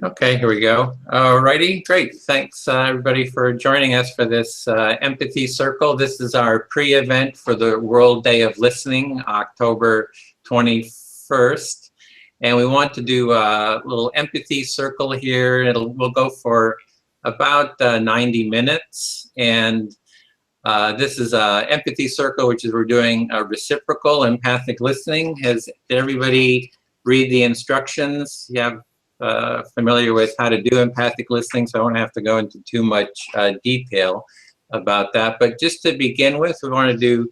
Okay, here we go. Alrighty, great. Thanks everybody for joining us for this Empathy Circle. This is our pre-event for the World Day of Listening, October 21st. And we want to do a little Empathy Circle here. We'll go for about 90 minutes. And this is a Empathy Circle, which is we're doing a reciprocal empathic listening. Did everybody read the instructions? You have familiar with how to do empathic listening, so I won't have to go into too much detail about that. But just to begin with, we want to do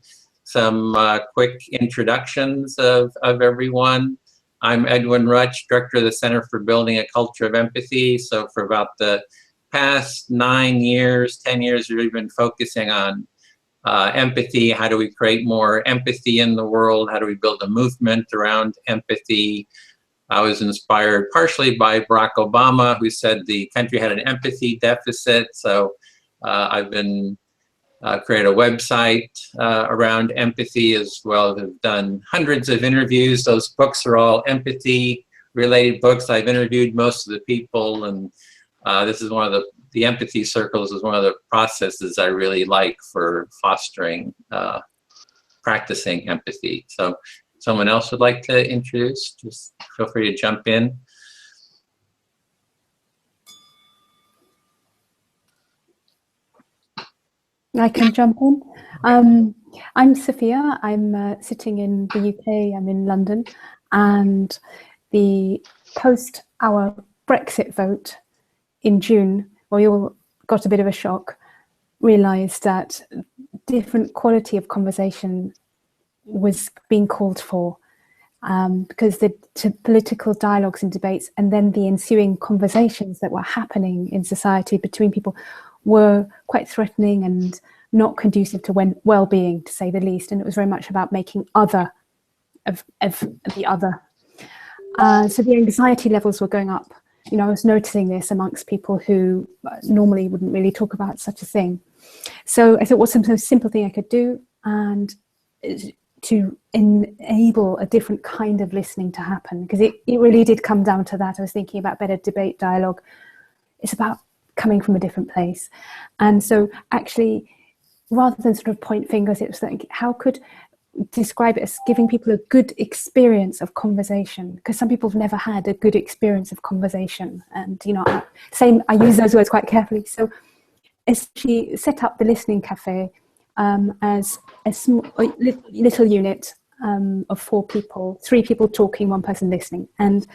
some quick introductions of everyone. I'm Edwin Rutch, Director of the Center for Building a Culture of Empathy. So for about the past 9 years, 10 years, we've been focusing on empathy. How do we create more empathy in the world? How do we build a movement around empathy? I was inspired partially by Barack Obama, who said the country had an empathy deficit. So I've been created a website around empathy, as well as done hundreds of interviews. Those books are all empathy related books. I've interviewed most of the people, and this is one of the empathy circles is one of the processes I really like for fostering practicing empathy. So someone else would like to introduce, just feel free to jump in. I can jump in. I'm Sophia. I'm sitting in the UK. I'm in London. And post our Brexit vote in June, we all got a bit of a shock, realised that different quality of conversation was being called for, because the political dialogues and debates and then the ensuing conversations that were happening in society between people were quite threatening and not conducive to well-being, to say the least. And it was very much about making other of the other. So the anxiety levels were going up. You know, I was noticing this amongst people who normally wouldn't really talk about such a thing. So I thought, what's some simple thing I could do and to enable a different kind of listening to happen, because it really did come down to that. I was thinking about better debate dialogue. It's about coming from a different place. And so actually, rather than sort of point fingers, it was like, how could describe it as giving people a good experience of conversation, because some people have never had a good experience of conversation. And, you know, I use those words quite carefully. So she set up the Listening Cafe as a small, little unit of 4 people, 3 people talking, 1 person listening, and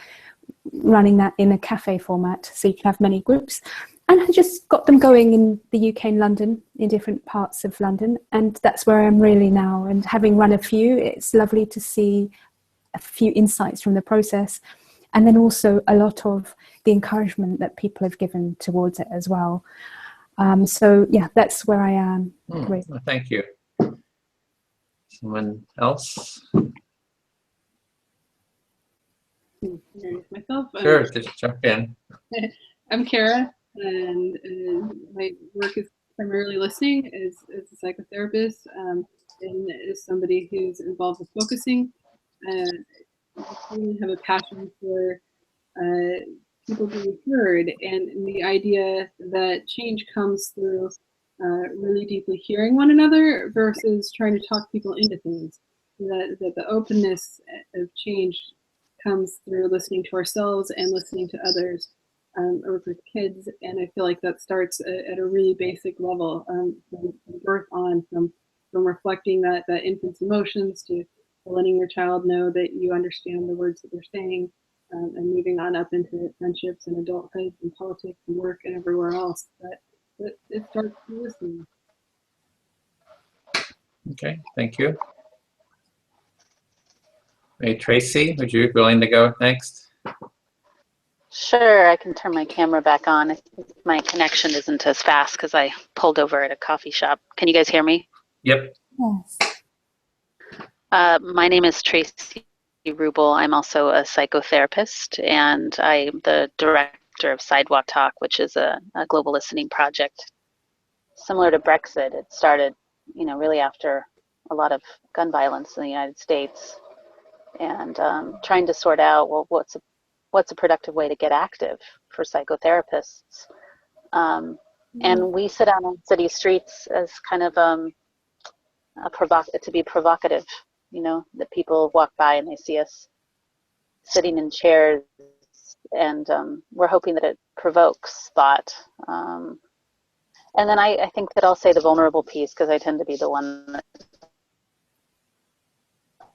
running that in a cafe format, so you can have many groups. And I just got them going in the UK and London, in different parts of London, and that's where I'm really now. And having run a few, it's lovely to see a few insights from the process, and then also a lot of the encouragement that people have given towards it as well. So yeah, that's where I am. Well, thank you. Someone else? Myself. Sure, just jump in. I'm Kara, and my work is primarily listening as a psychotherapist, and as somebody who's involved with focusing. I really have a passion for people being heard, and the idea that change comes through really deeply hearing one another versus trying to talk people into things. That the openness of change comes through listening to ourselves and listening to others. I work with kids, and I feel like that starts at a really basic level, from birth on, from reflecting that infant's emotions to letting your child know that you understand the words that they're saying, and moving on up into friendships and adulthood and politics and work and everywhere else. But it starts with listening. Okay, thank you. Hey, Tracy, would you be willing to go next? Sure, I can turn my camera back on. I think my connection isn't as fast because I pulled over at a coffee shop. Can you guys hear me? Yep. Yes. My name is Tracy Rubel. I'm also a psychotherapist, and I'm the director of Sidewalk Talk, which is a global listening project. Similar to Brexit, it started, really after a lot of gun violence in the United States, and trying to sort out, well, what's what's a productive way to get active for psychotherapists. And we sit out on city streets as kind of to be provocative, you know, that people walk by and they see us sitting in chairs, and we're hoping that it provokes thought. And then I think that I'll say the vulnerable piece, because I tend to be the one that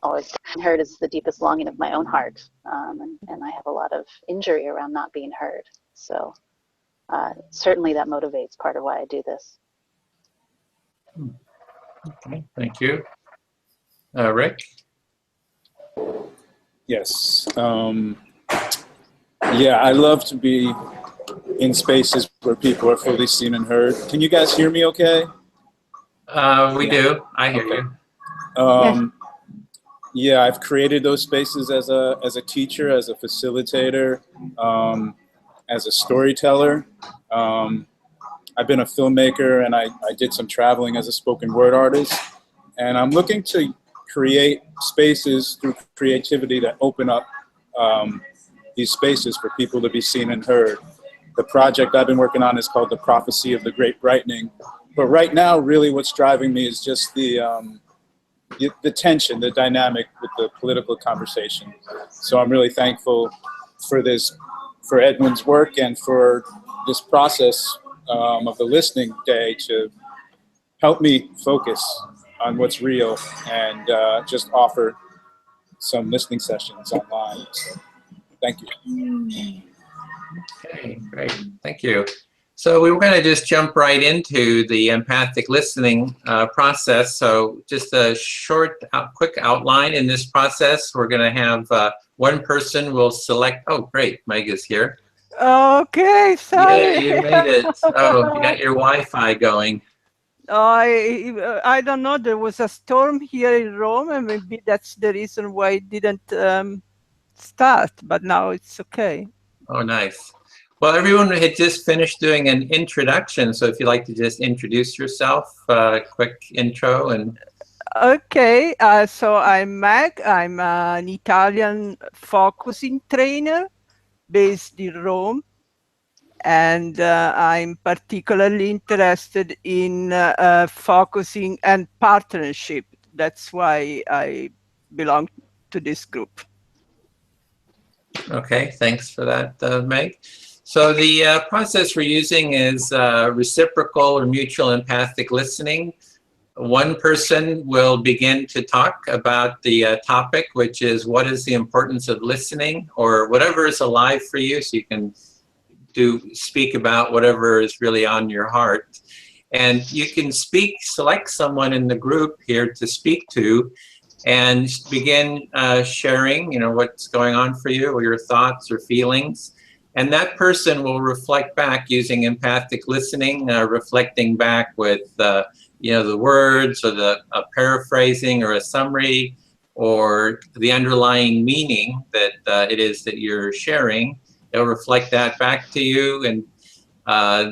always heard is the deepest longing of my own heart. And I have a lot of injury around not being heard. So certainly that motivates part of why I do this. Okay, thank you. Rick? Yes. Yeah, I love to be in spaces where people are fully seen and heard. Can you guys hear me okay? We do. I hear you. Yeah, I've created those spaces as a teacher, as a facilitator, as a storyteller. I've been a filmmaker, and I did some traveling as a spoken word artist. And I'm looking to create spaces through creativity that open up these spaces for people to be seen and heard. The project I've been working on is called The Prophecy of the Great Brightening. But right now, really what's driving me is just the tension, the dynamic with the political conversation. So I'm really thankful for Edwin's work and for this process of the listening day to help me focus on what's real and just offer some listening sessions online. So, thank you. Okay, great. Thank you. So we were going to just jump right into the empathic listening process. So just a short, quick outline in this process. We're going to have one person will select. Oh, great. Meg is here. Okay, sorry. Yeah, you made it. Oh, you got your Wi-Fi going. I don't know. There was a storm here in Rome, and maybe that's the reason why it didn't start. But now it's okay. Oh, nice. Well, everyone had just finished doing an introduction, so if you'd like to just introduce yourself, quick intro and. Okay, so I'm Meg. I'm an Italian focusing trainer based in Rome, and I'm particularly interested in focusing and partnership. That's why I belong to this group. Okay, thanks for that, Meg. So the process we're using is reciprocal or mutual empathic listening. One person will begin to talk about the topic, which is what is the importance of listening, or whatever is alive for you, so you can speak about whatever is really on your heart. And you can select someone in the group here to speak to, and begin sharing, you know, what's going on for you, or your thoughts or feelings. And that person will reflect back using empathic listening, reflecting back with, you know, the words or the paraphrasing or a summary or the underlying meaning that it is that you're sharing. They'll reflect that back to you, and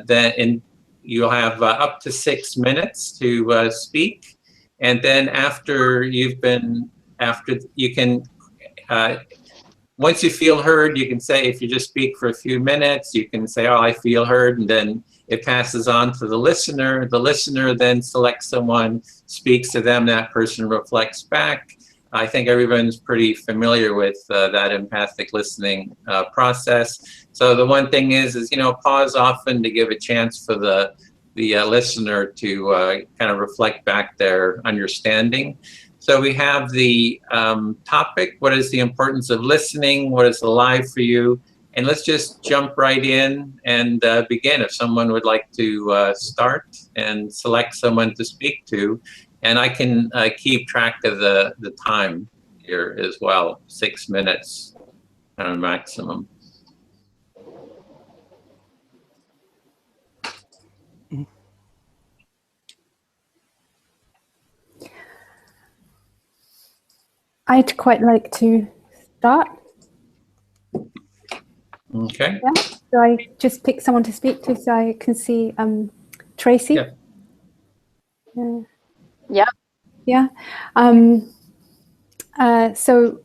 then you'll have up to 6 minutes to speak. And then after you can, once you feel heard, you can say, if you just speak for a few minutes, you can say, oh, I feel heard, and then it passes on to the listener. The listener then selects someone, speaks to them, that person reflects back. I think everyone's pretty familiar with that empathic listening process. So the one thing is, you know, pause often to give a chance for the listener to kind of reflect back their understanding. So we have the topic, what is the importance of listening? What is alive for you? And let's just jump right in and begin. If someone would like to start and select someone to speak to, and I can keep track of the time here as well, 6 minutes maximum. I'd quite like to start. Okay. Yeah. So I just pick someone to speak to, so I can see Tracy. Yeah. Yeah. Yeah. So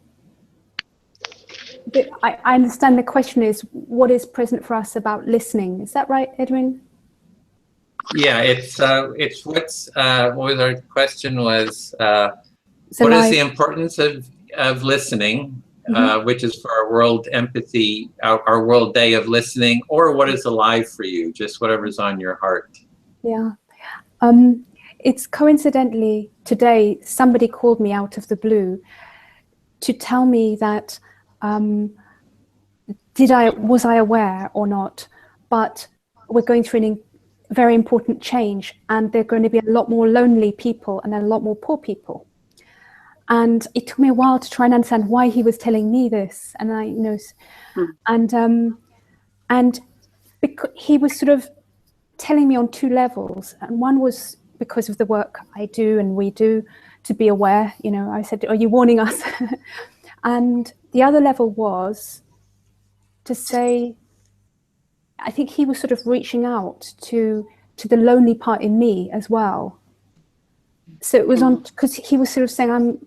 I understand the question is, what is present for us about listening? Is that right, Edwin? Yeah, it's what's what was our question was So what is like, the importance of listening, Mhm. which is for our World Empathy, our World Day of Listening, or what is alive for you? Just whatever's on your heart. yeah. It's coincidentally today somebody called me out of the blue to tell me that was I aware or not, but we're going through a very important change, and there are going to be a lot more lonely people and a lot more poor people. And it took me a while to try and understand why he was telling me this, and and because he was sort of telling me on two levels, and one was because of the work I do and we do to be aware. I said, "Are you warning us?" And the other level was to say, I think he was sort of reaching out to the lonely part in me as well. So it was on, because he was sort of saying, I'm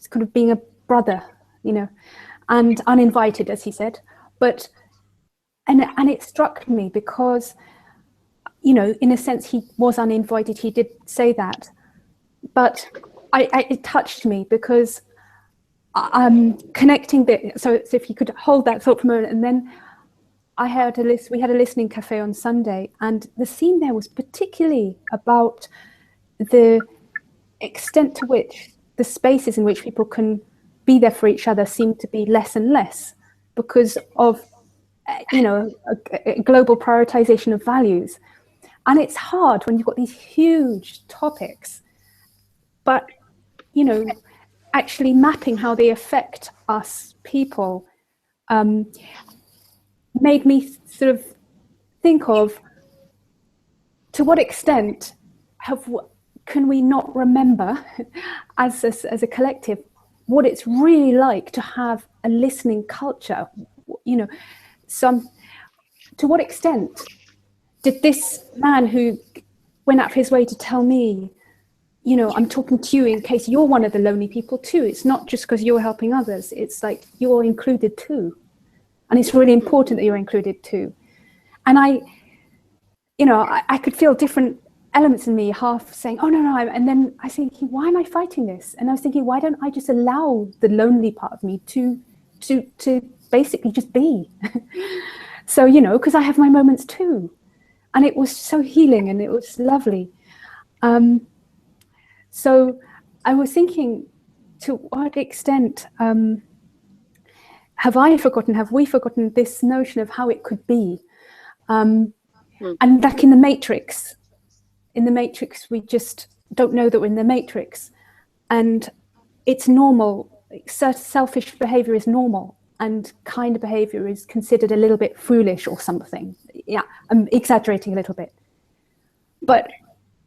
kind of being a brother, and uninvited, as he said. But and it struck me because, in a sense, he was uninvited. He did say that, but it touched me because I'm connecting bit. So if you could hold that thought for a moment, and then we had a listening cafe on Sunday, and the scene there was particularly about the extent to which the spaces in which people can be there for each other seem to be less and less because of a global prioritization of values. And it's hard when you've got these huge topics, but actually mapping how they affect us people made me sort of think of, to what extent can we not remember as a collective what it's really like to have a listening culture? To what extent did this man who went out of his way to tell me, I'm talking to you in case you're one of the lonely people too. It's not just because you're helping others. It's like you're included too. And it's really important that you're included too. And I could feel different elements in me, half saying, oh, no, and then I was thinking, why am I fighting this? And I was thinking, why don't I just allow the lonely part of me to basically just be? So, because I have my moments too. And it was so healing and it was lovely. So I was thinking, to what extent have we forgotten this notion of how it could be? And like in the Matrix, we just don't know that we're in the Matrix. And it's normal. Selfish behavior is normal, and kind behavior is considered a little bit foolish or something. Yeah, I'm exaggerating a little bit. But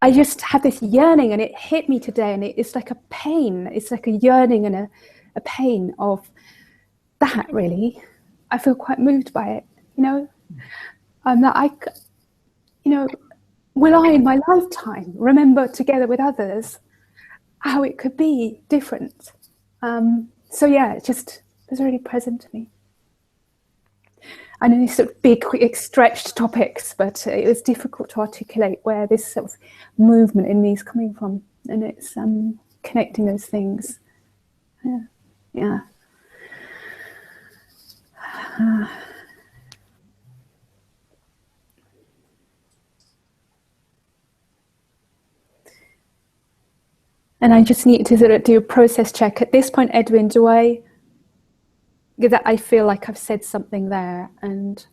I just had this yearning, and it hit me today, and it's like a pain. It's like a yearning and a pain of that, really. I feel quite moved by it, that will I, in my lifetime, remember together with others how it could be different? So yeah, it was really present to me. I know these sort of big, stretched topics, but it was difficult to articulate where this sort of movement in me is coming from, and it's connecting those things. Yeah. And I just need to sort of do a process check. At this point, Edwin, I feel like I've said something there, and...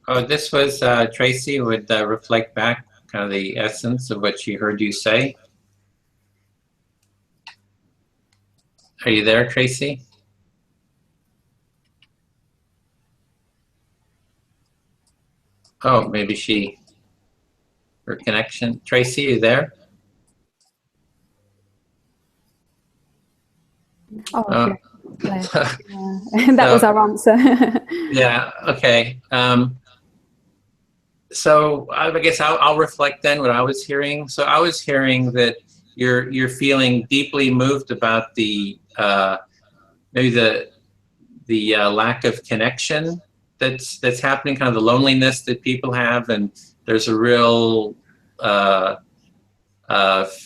Oh, this was Tracy would reflect back kind of the essence of what she heard you say. Are you there, Tracy? Oh, maybe her connection. Tracy, are you there? Oh, okay. That was our answer. Yeah, okay. So I guess I'll reflect then what I was hearing. So I was hearing that you're feeling deeply moved about maybe the lack of connection that's happening, kind of the loneliness that people have, and there's a real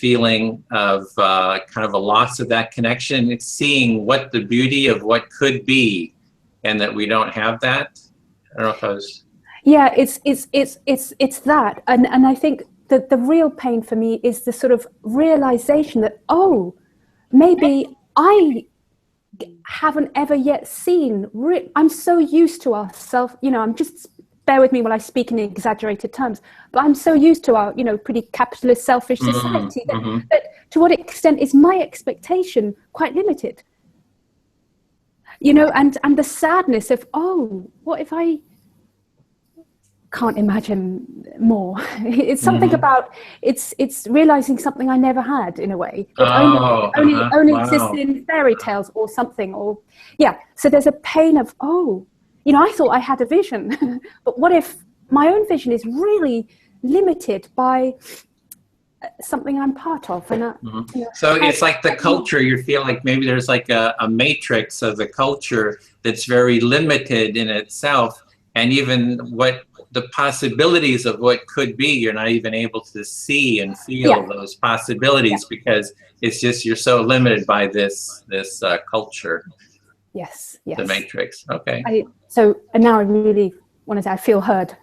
feeling of kind of a loss of that connection. It's seeing what the beauty of what could be, and that we don't have that. I don't know if I was. Yeah, it's that, and I think that the real pain for me is the sort of realization that, oh, maybe I haven't ever yet seen. I'm so used to ourselves, you know. I'm just, bear with me while I speak in exaggerated terms, but I'm so used to our, you know, pretty capitalist, selfish society that to what extent is my expectation quite limited? You know, and the sadness of, oh, what if I can't imagine more? It's something about, it's realizing something I never had, in a way. It only exists in fairy tales or something, or yeah. So there's a pain of, oh, you know, I thought I had a vision, but what if my own vision is really limited by something I'm part of? And you know, so it's like the culture, you feel like maybe there's like a matrix of the culture that's very limited in itself, and even what the possibilities of what could be, you're not even able to see and feel those possibilities because it's just, you're so limited by this culture. Yes. The matrix. Okay. So now I really want to say I feel heard.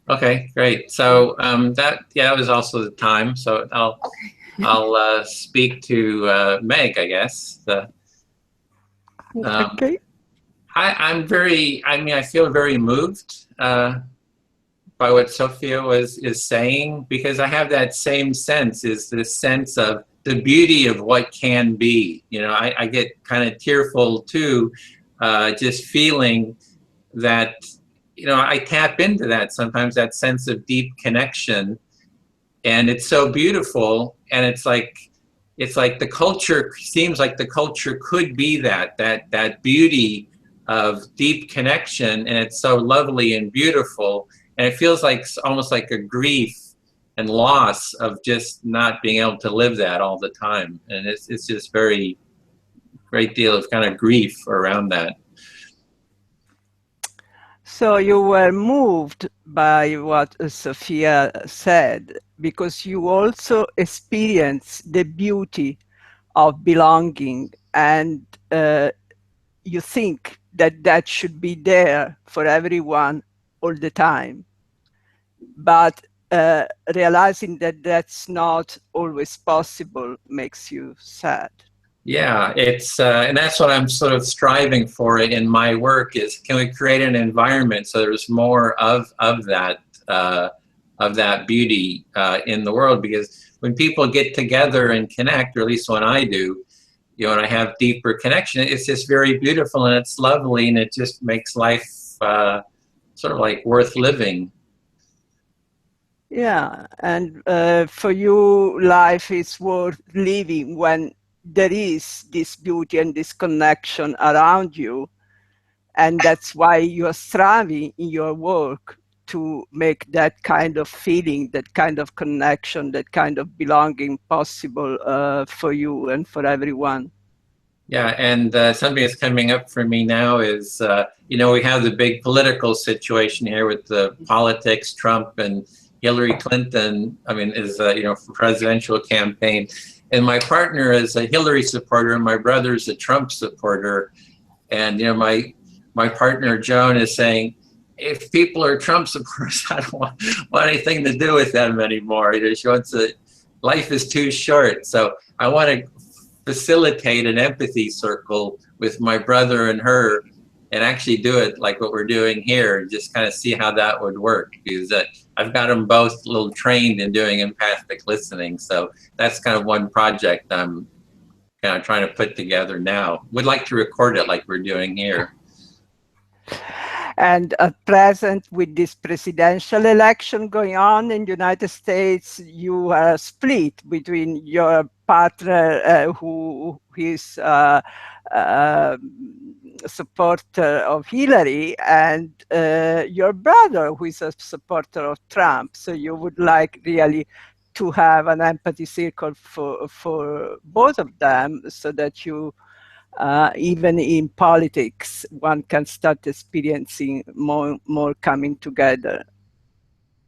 Okay, great. So that was also the time. So I'll speak to Meg, I guess. Okay. I feel very moved by what Sophia is saying, because I have that same sense, is the sense of the beauty of what can be. You know, I get kind of tearful too, just feeling that, you know, I tap into that sometimes, that sense of deep connection, and it's so beautiful. And it's like the culture seems like the culture could be that beauty of deep connection, and it's so lovely and beautiful. And it feels like almost like a grief and loss of just not being able to live that all the time. And it's just very great deal of kind of grief around that. So you were moved by what Sophia said, because you also experience the beauty of belonging, and you think that should be there for everyone all the time. But realizing that that's not always possible makes you sad. Yeah, it's and that's what I'm sort of striving for in my work, is can we create an environment so there's more of that beauty in the world? Because when people get together and connect, or at least when I do, you know, and I have deeper connection, it's just very beautiful and it's lovely, and it just makes life sort of like worth living. Yeah, and for you, life is worth living when there is this beauty and this connection around you. And that's why you're striving in your work to make that kind of feeling, that kind of connection, that kind of belonging possible for you and for everyone. Yeah, and something that's coming up for me now is, you know, we have the big political situation here with the politics, Trump and Hillary Clinton, I mean, is, you know, for presidential campaign. And my partner is a Hillary supporter, and my brother's a Trump supporter. And, you know, my partner, Joan, is saying, if people are Trump supporters, I don't want anything to do with them anymore. You know, she wants life is too short. So I want to facilitate an empathy circle with my brother and her, and actually do it like what we're doing here, and just kind of see how that would work, because I've got them both a little trained in doing empathic listening. So that's kind of one project I'm kind of trying to put together now. Would like to record it like we're doing here. And at present, with this presidential election going on in the United States, you are split between your partner who is a supporter of Hillary, and your brother who is a supporter of Trump. So you would like really to have an empathy circle for both of them, so that you even in politics, one can start experiencing more coming together.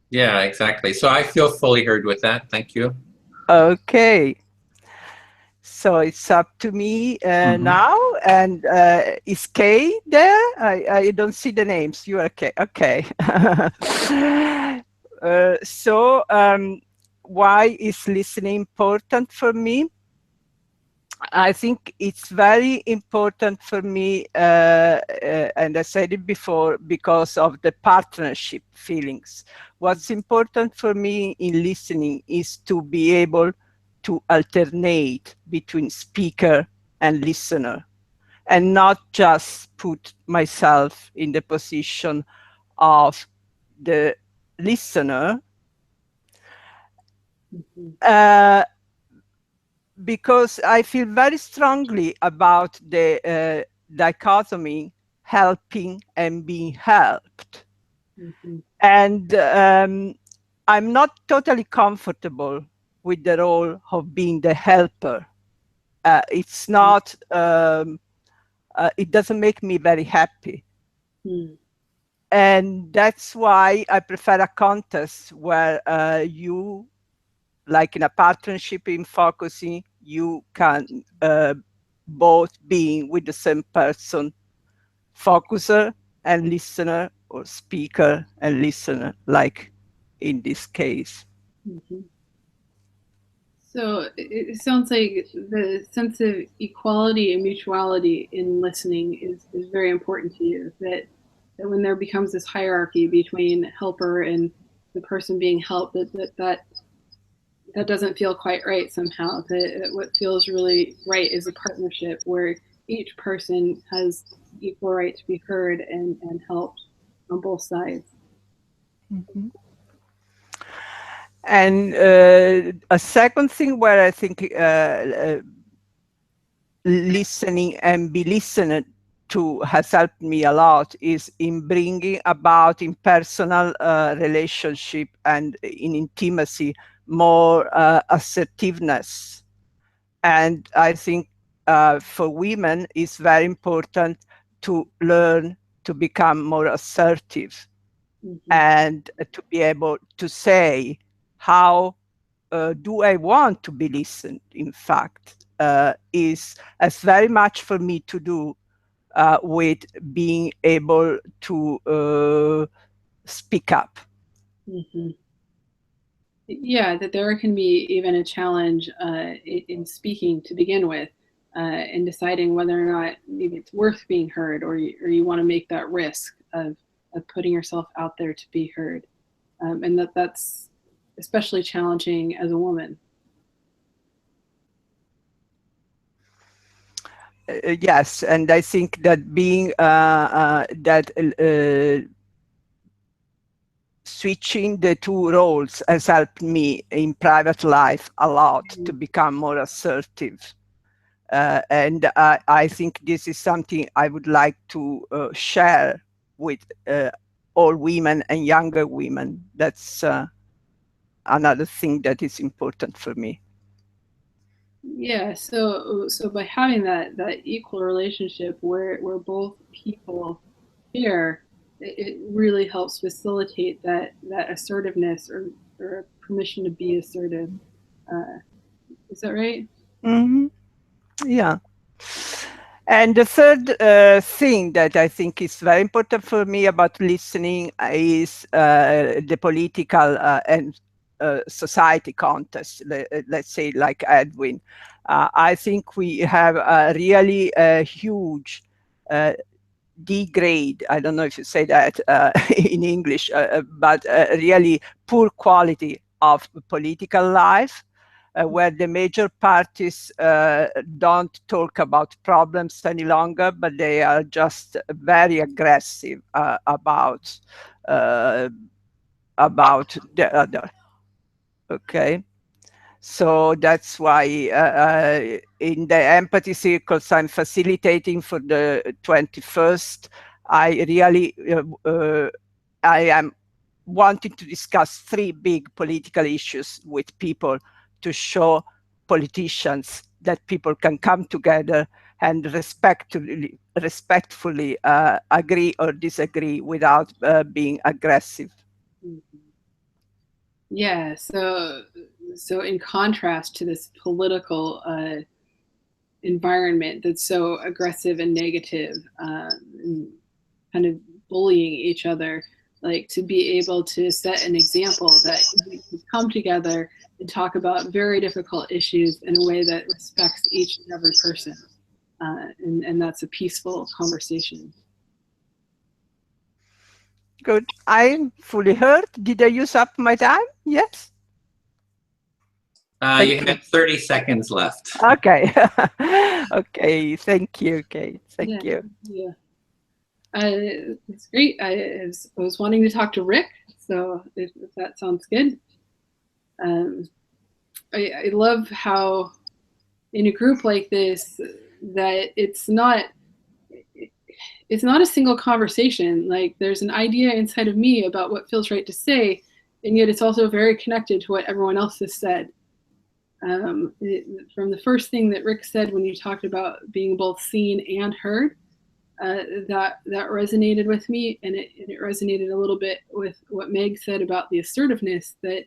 Yeah, exactly. So I feel fully heard with that. Thank you. Okay. So it's up to me now. And is Kay there? I don't see the names. You are Kay. Okay. So why is listening important for me? I think it's very important for me, and I said it before, because of the partnership feelings. What's important for me in listening is to be able to alternate between speaker and listener, and not just put myself in the position of the listener. Because I feel very strongly about the dichotomy helping and being helped. And I'm not totally comfortable with the role of being the helper. It's not, it doesn't make me very happy. And that's why I prefer a contest where you, like in a partnership in focusing, you can both being with the same person, focuser and listener, or speaker and listener, like in this case. So it sounds like the sense of equality and mutuality in listening is very important to you, that when there becomes this hierarchy between helper and the person being helped, that doesn't feel quite right somehow. That what feels really right is a partnership where each person has equal right to be heard and helped on both sides. And a second thing where I think listening and be listened to has helped me a lot is in bringing about in personal relationship and in intimacy more assertiveness. And I think for women it's very important to learn to become more assertive and to be able to say, how do I want to be listened, in fact, is as very much for me to do with being able to speak up. Yeah, that there can be even a challenge in speaking to begin with, and deciding whether or not maybe it's worth being heard, or you want to make that risk of putting yourself out there to be heard, and that's especially challenging as a woman. Yes, and I think that being switching the two roles has helped me in private life a lot to become more assertive. And I think this is something I would like to share with all women and younger women. That's another thing that is important for me. Yeah, so by having that equal relationship where both people share, it really helps facilitate that assertiveness or permission to be assertive. Is that right? Mm-hmm. Yeah. And the third thing that I think is very important for me about listening is the political and society context, let's say like Edwin. I think we have a really huge degrade, I don't know if you say that in English, but really poor quality of political life, where the major parties don't talk about problems any longer, but they are just very aggressive about the other. Okay. So that's why in the empathy circles I'm facilitating for the 21st, I really, I am wanting to discuss 3 big political issues with people to show politicians that people can come together and respectfully agree or disagree without being aggressive. Yeah, so in contrast to this political environment that's so aggressive and negative, and kind of bullying each other, like to be able to set an example that we can come together and talk about very difficult issues in a way that respects each and every person, and that's a peaceful conversation. Good. I'm fully heard. Did I use up my time? Yes. You have 30 seconds left. Okay. Okay. Thank you, Kate. Thank you. Yeah. It's great. I was wanting to talk to Rick, so if that sounds good. I love how in a group like this that it's not a single conversation. Like there's an idea inside of me about what feels right to say, and yet it's also very connected to what everyone else has said. From the first thing that Rick said when you talked about being both seen and heard, that resonated with me, and it resonated a little bit with what Meg said about the assertiveness, that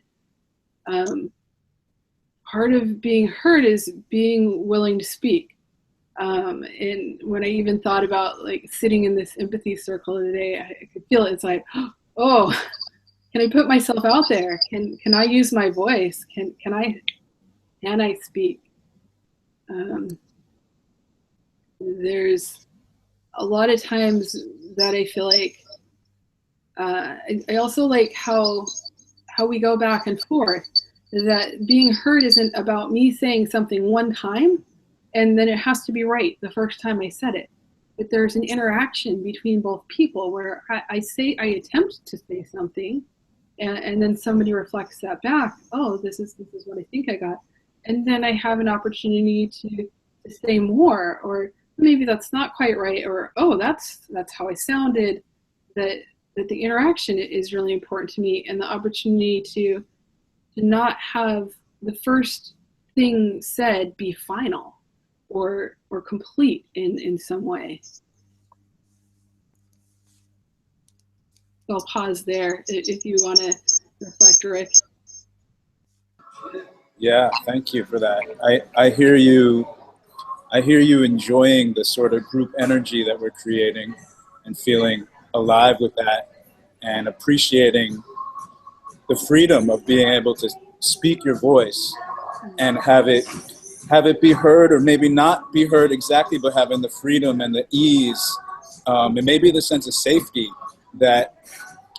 part of being heard is being willing to speak. And when I even thought about like sitting in this empathy circle today, I could feel it. It's like, oh, can I put myself out there? Can I use my voice? Can I speak? There's a lot of times that I feel like I also like how we go back and forth, that being heard isn't about me saying something one time and then it has to be right the first time I said it. But there's an interaction between both people where I attempt to say something, and then somebody reflects that back. Oh, this is what I think I got. And then I have an opportunity to say more, or maybe that's not quite right, or oh, that's how I sounded. That the interaction is really important to me, and the opportunity to not have the first thing said be final or complete in some way. So I'll pause there if you want to reflect, Rick. Yeah, thank you for that. I hear you enjoying the sort of group energy that we're creating and feeling alive with that, and appreciating the freedom of being able to speak your voice and have it be heard, or maybe not be heard exactly, but having the freedom and the ease, and maybe the sense of safety that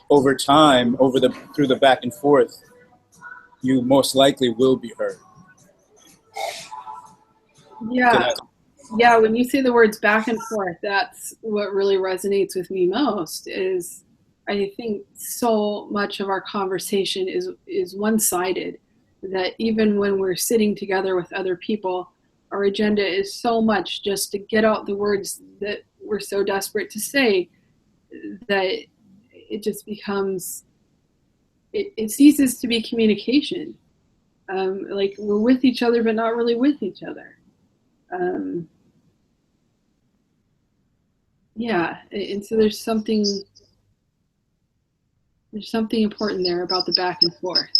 over time, through the back and forth, you most likely will be heard. Yeah, when you say the words back and forth, that's what really resonates with me most. Is I think so much of our conversation is one-sided, that even when we're sitting together with other people, our agenda is so much just to get out the words that we're so desperate to say, that it just becomes, it ceases to be communication. Like we're with each other, but not really with each other. Yeah, and so there's something important there about the back and forth,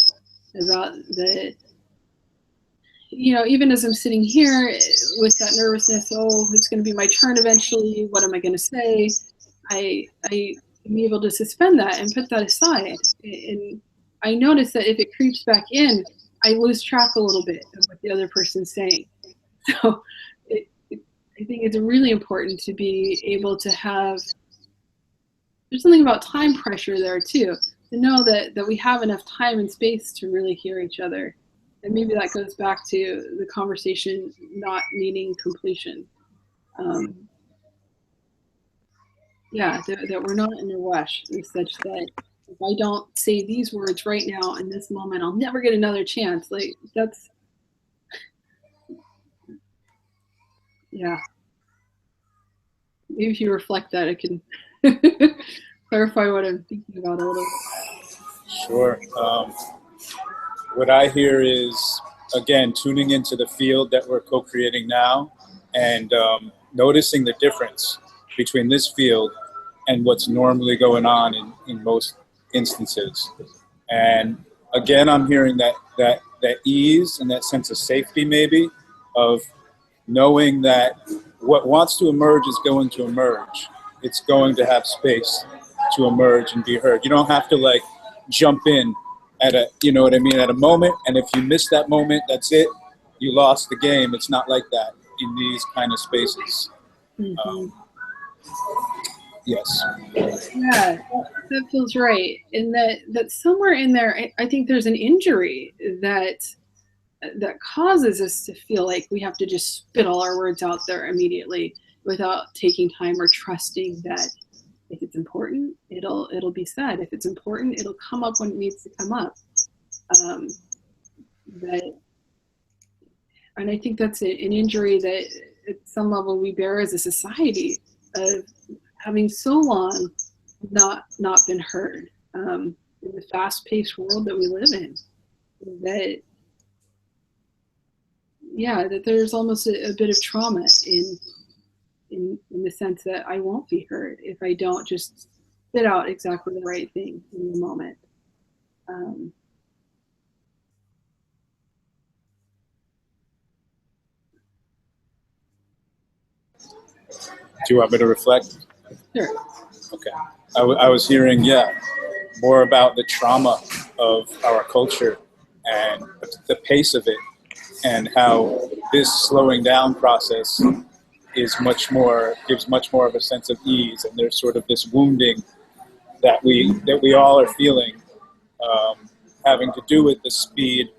about the, even as I'm sitting here with that nervousness, oh, it's going to be my turn eventually, what am I going to say? I am able to suspend that and put that aside. And I notice that if it creeps back in, I lose track a little bit of what the other person's saying. So I think it's really important to be able to have, there's something about time pressure there too, to know that we have enough time and space to really hear each other. And maybe that goes back to the conversation not needing completion. Yeah, that we're not in a rush, such that if I don't say these words right now in this moment, I'll never get another chance. Like that's, yeah. Maybe if you reflect that, it can clarify what I'm thinking about a little. Sure. What I hear is, again, tuning into the field that we're co-creating now, and noticing the difference between this field and what's normally going on in most instances. And again, I'm hearing that ease and that sense of safety, maybe, of knowing that what wants to emerge is going to emerge. It's going to have space to emerge and be heard. You don't have to like jump in at a, you know what I mean, at a moment. And if you miss that moment, that's it. You lost the game. It's not like that in these kind of spaces. Mhm. Yes. Yeah, that feels right. And that somewhere in there, I think there's an injury that causes us to feel like we have to just spit all our words out there immediately without taking time or trusting that if it's important, it'll be said. If it's important, it'll come up when it needs to come up. And I think that's an injury that at some level we bear as a society of having so long not been heard in the fast-paced world that we live in. That there's almost a bit of trauma in the sense that I won't be heard if I don't just spit out exactly the right thing in the moment. Do you want me to reflect? Sure. Okay. I was hearing, more about the trauma of our culture and the pace of it, and how this slowing down process gives much more of a sense of ease. And there's sort of this wounding that we all are feeling, having to do with the speed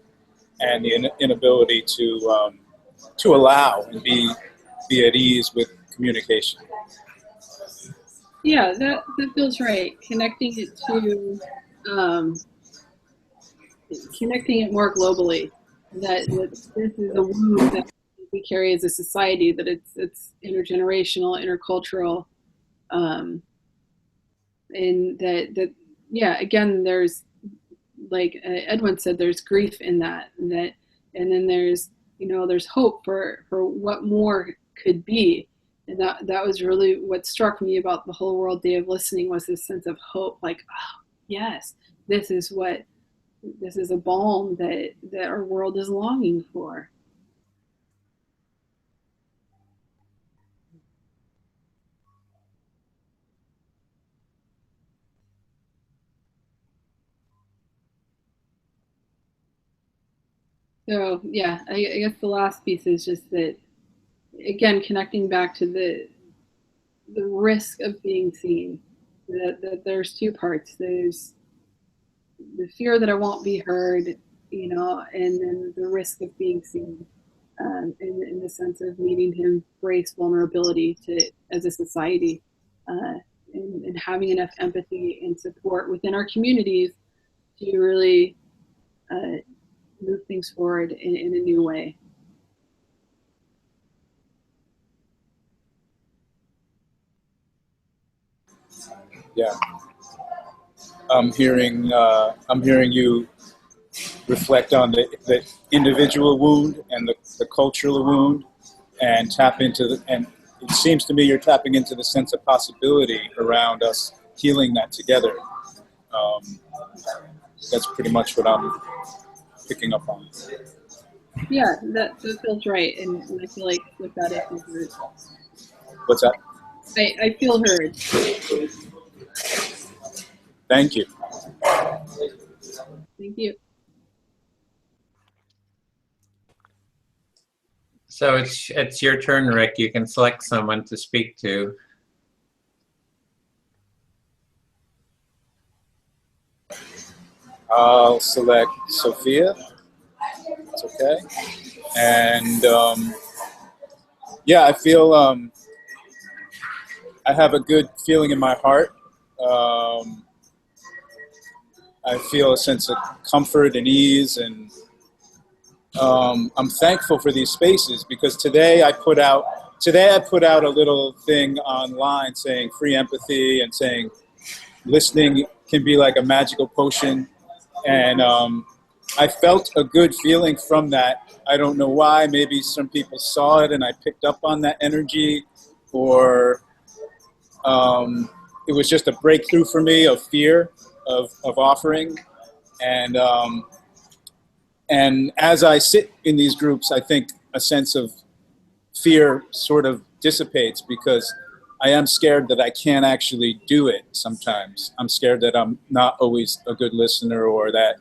and the inability to allow and be at ease with communication. Yeah, that feels right. Connecting it to connecting it more globally. That this is a wound that we carry as a society. That it's intergenerational, intercultural, and that again, there's, like Edwin said, there's grief in that, and then there's hope for what more could be. And that was really what struck me about the whole World Day of Listening, was this sense of hope, like, oh, yes, this is a balm that our world is longing for. So yeah, I guess the last piece is just that, again, connecting back to the risk of being seen, that there's two parts. There's the fear that I won't be heard, and then the risk of being seen, in the sense of needing to embrace vulnerability as a society, and having enough empathy and support within our communities to really move things forward in a new way. Yeah. I'm hearing you reflect on the individual wound and the cultural wound, and tap into and it seems to me you're tapping into the sense of possibility around us healing that together. That's pretty much what I'm picking up on. Yeah, that feels right, and I feel like with that I feel heard. What's that? I feel heard. Thank you. Thank you. So it's your turn, Rick. You can select someone to speak to. I'll select Sophia. That's okay. And I feel I have a good feeling in my heart. I feel a sense of comfort and ease, and I'm thankful for these spaces, because today I put out a little thing online saying free empathy, and saying listening can be like a magical potion. And I felt a good feeling from that. I don't know why. Maybe some people saw it and I picked up on that energy. or it was just a breakthrough for me of fear of offering. And as I sit in these groups, I think a sense of fear sort of dissipates, because I am scared that I can't actually do it sometimes. I'm scared that I'm not always a good listener, or that,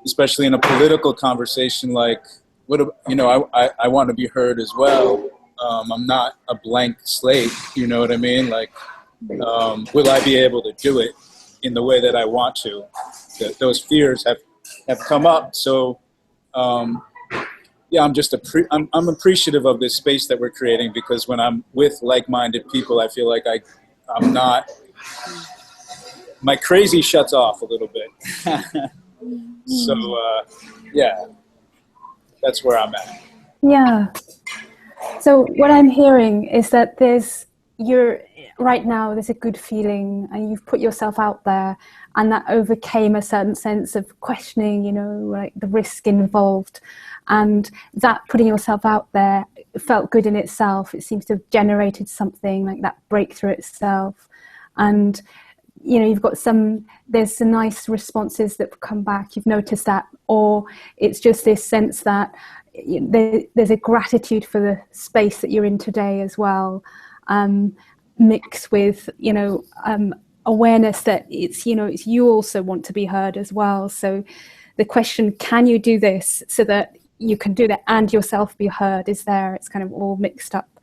especially in a political conversation, like, I want to be heard as well. I'm not a blank slate, you know what I mean? Like, will I be able to do it in the way that I want to? Those fears have come up. So, yeah, I'm appreciative of this space that we're creating, because when I'm with like-minded people, I feel like I'm not, my crazy shuts off a little bit. So, yeah, that's where I'm at. Yeah. So what I'm hearing is that right now there's a good feeling, and you've put yourself out there, and that overcame a certain sense of questioning, like the risk involved, and that putting yourself out there felt good in itself. It seems to have generated something like that breakthrough itself. And you've got there's some nice responses that come back. You've noticed that, or it's just this sense that there's a gratitude for the space that you're in today as well, mixed with awareness that it's you also want to be heard as well. So the question, can you do this so that you can do that and yourself be heard, is there. It's kind of all mixed up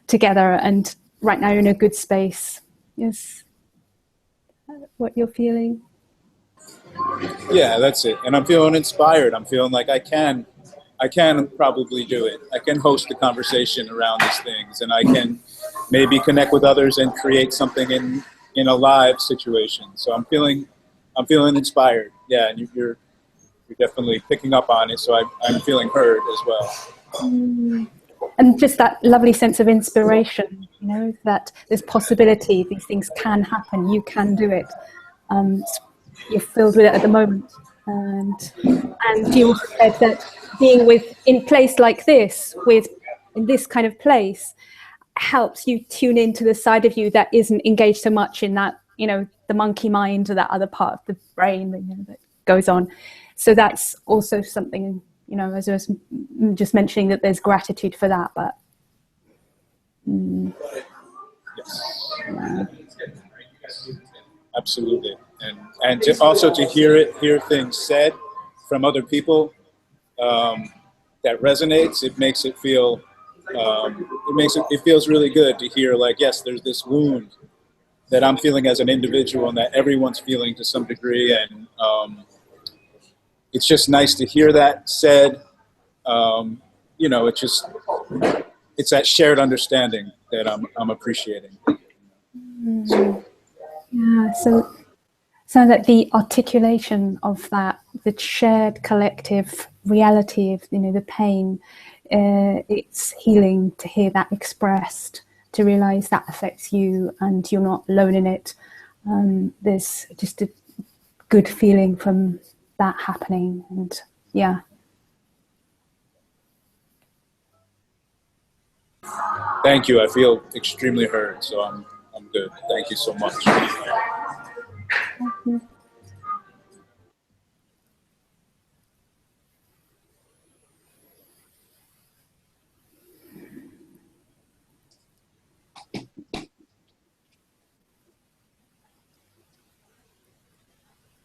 together, and right now you're in a good space. Is what you're feeling? Yeah, that's it. And I'm feeling inspired. I'm feeling like I can probably do it. I can host a conversation around these things, and I can maybe connect with others and create something in a live situation. So I'm feeling inspired. Yeah, and you're definitely picking up on it. So I'm feeling heard as well. And just that lovely sense of inspiration, that there's possibility, these things can happen, you can do it. You're filled with it at the moment. And you also said that being in place like this, in this kind of place, helps you tune into the side of you that isn't engaged so much in that, the monkey mind, or that other part of the brain that goes on. So that's also something, as I was just mentioning, that there's gratitude for that. But yes. Absolutely. And also to hear things said from other people that resonates, it makes it feel it feels really good to hear, like, yes, there's this wound that I'm feeling as an individual, and that everyone's feeling to some degree, and it's just nice to hear that said. It's that shared understanding that I'm appreciating. Yeah, so that the articulation of that, the shared collective reality of the pain, it's healing to hear that expressed, to realize that affects you and you're not alone in it. There's just a good feeling from that happening, and yeah. Thank you. I feel extremely heard, so I'm good. Thank you so much. Thank you.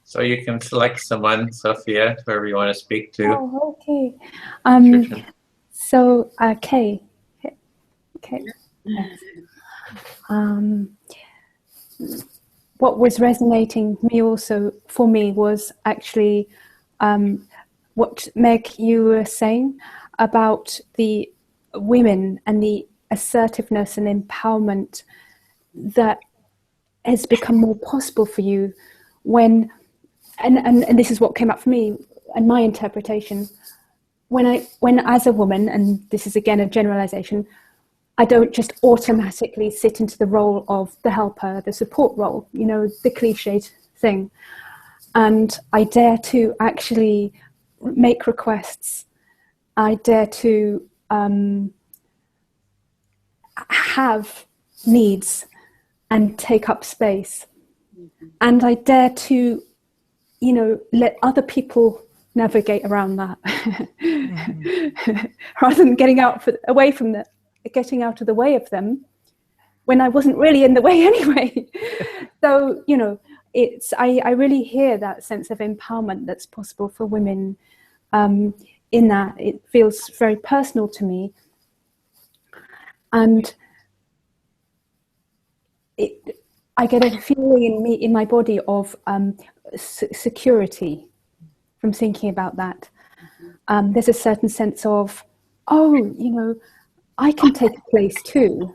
So you can select someone, Sophia, whoever you want to speak to. Oh, okay. Sure. So, Kay. Okay. What was resonating for me was actually what, Meg, you were saying about the women and the assertiveness and empowerment that has become more possible for you when, and this is what came up for me and my interpretation, when as a woman, and this is again a generalization, I don't just automatically sit into the role of the helper, the support role, the cliched thing. And I dare to actually make requests. I dare to have needs and take up space. And I dare to, you know, let other people navigate around that rather than getting out getting out of the way of them when I wasn't really in the way anyway. So, you know, I really hear that sense of empowerment that's possible for women. In that, it feels very personal to me, and I get a feeling in my body of security from thinking about that. There's a certain sense of, oh, you know, I can take a place too,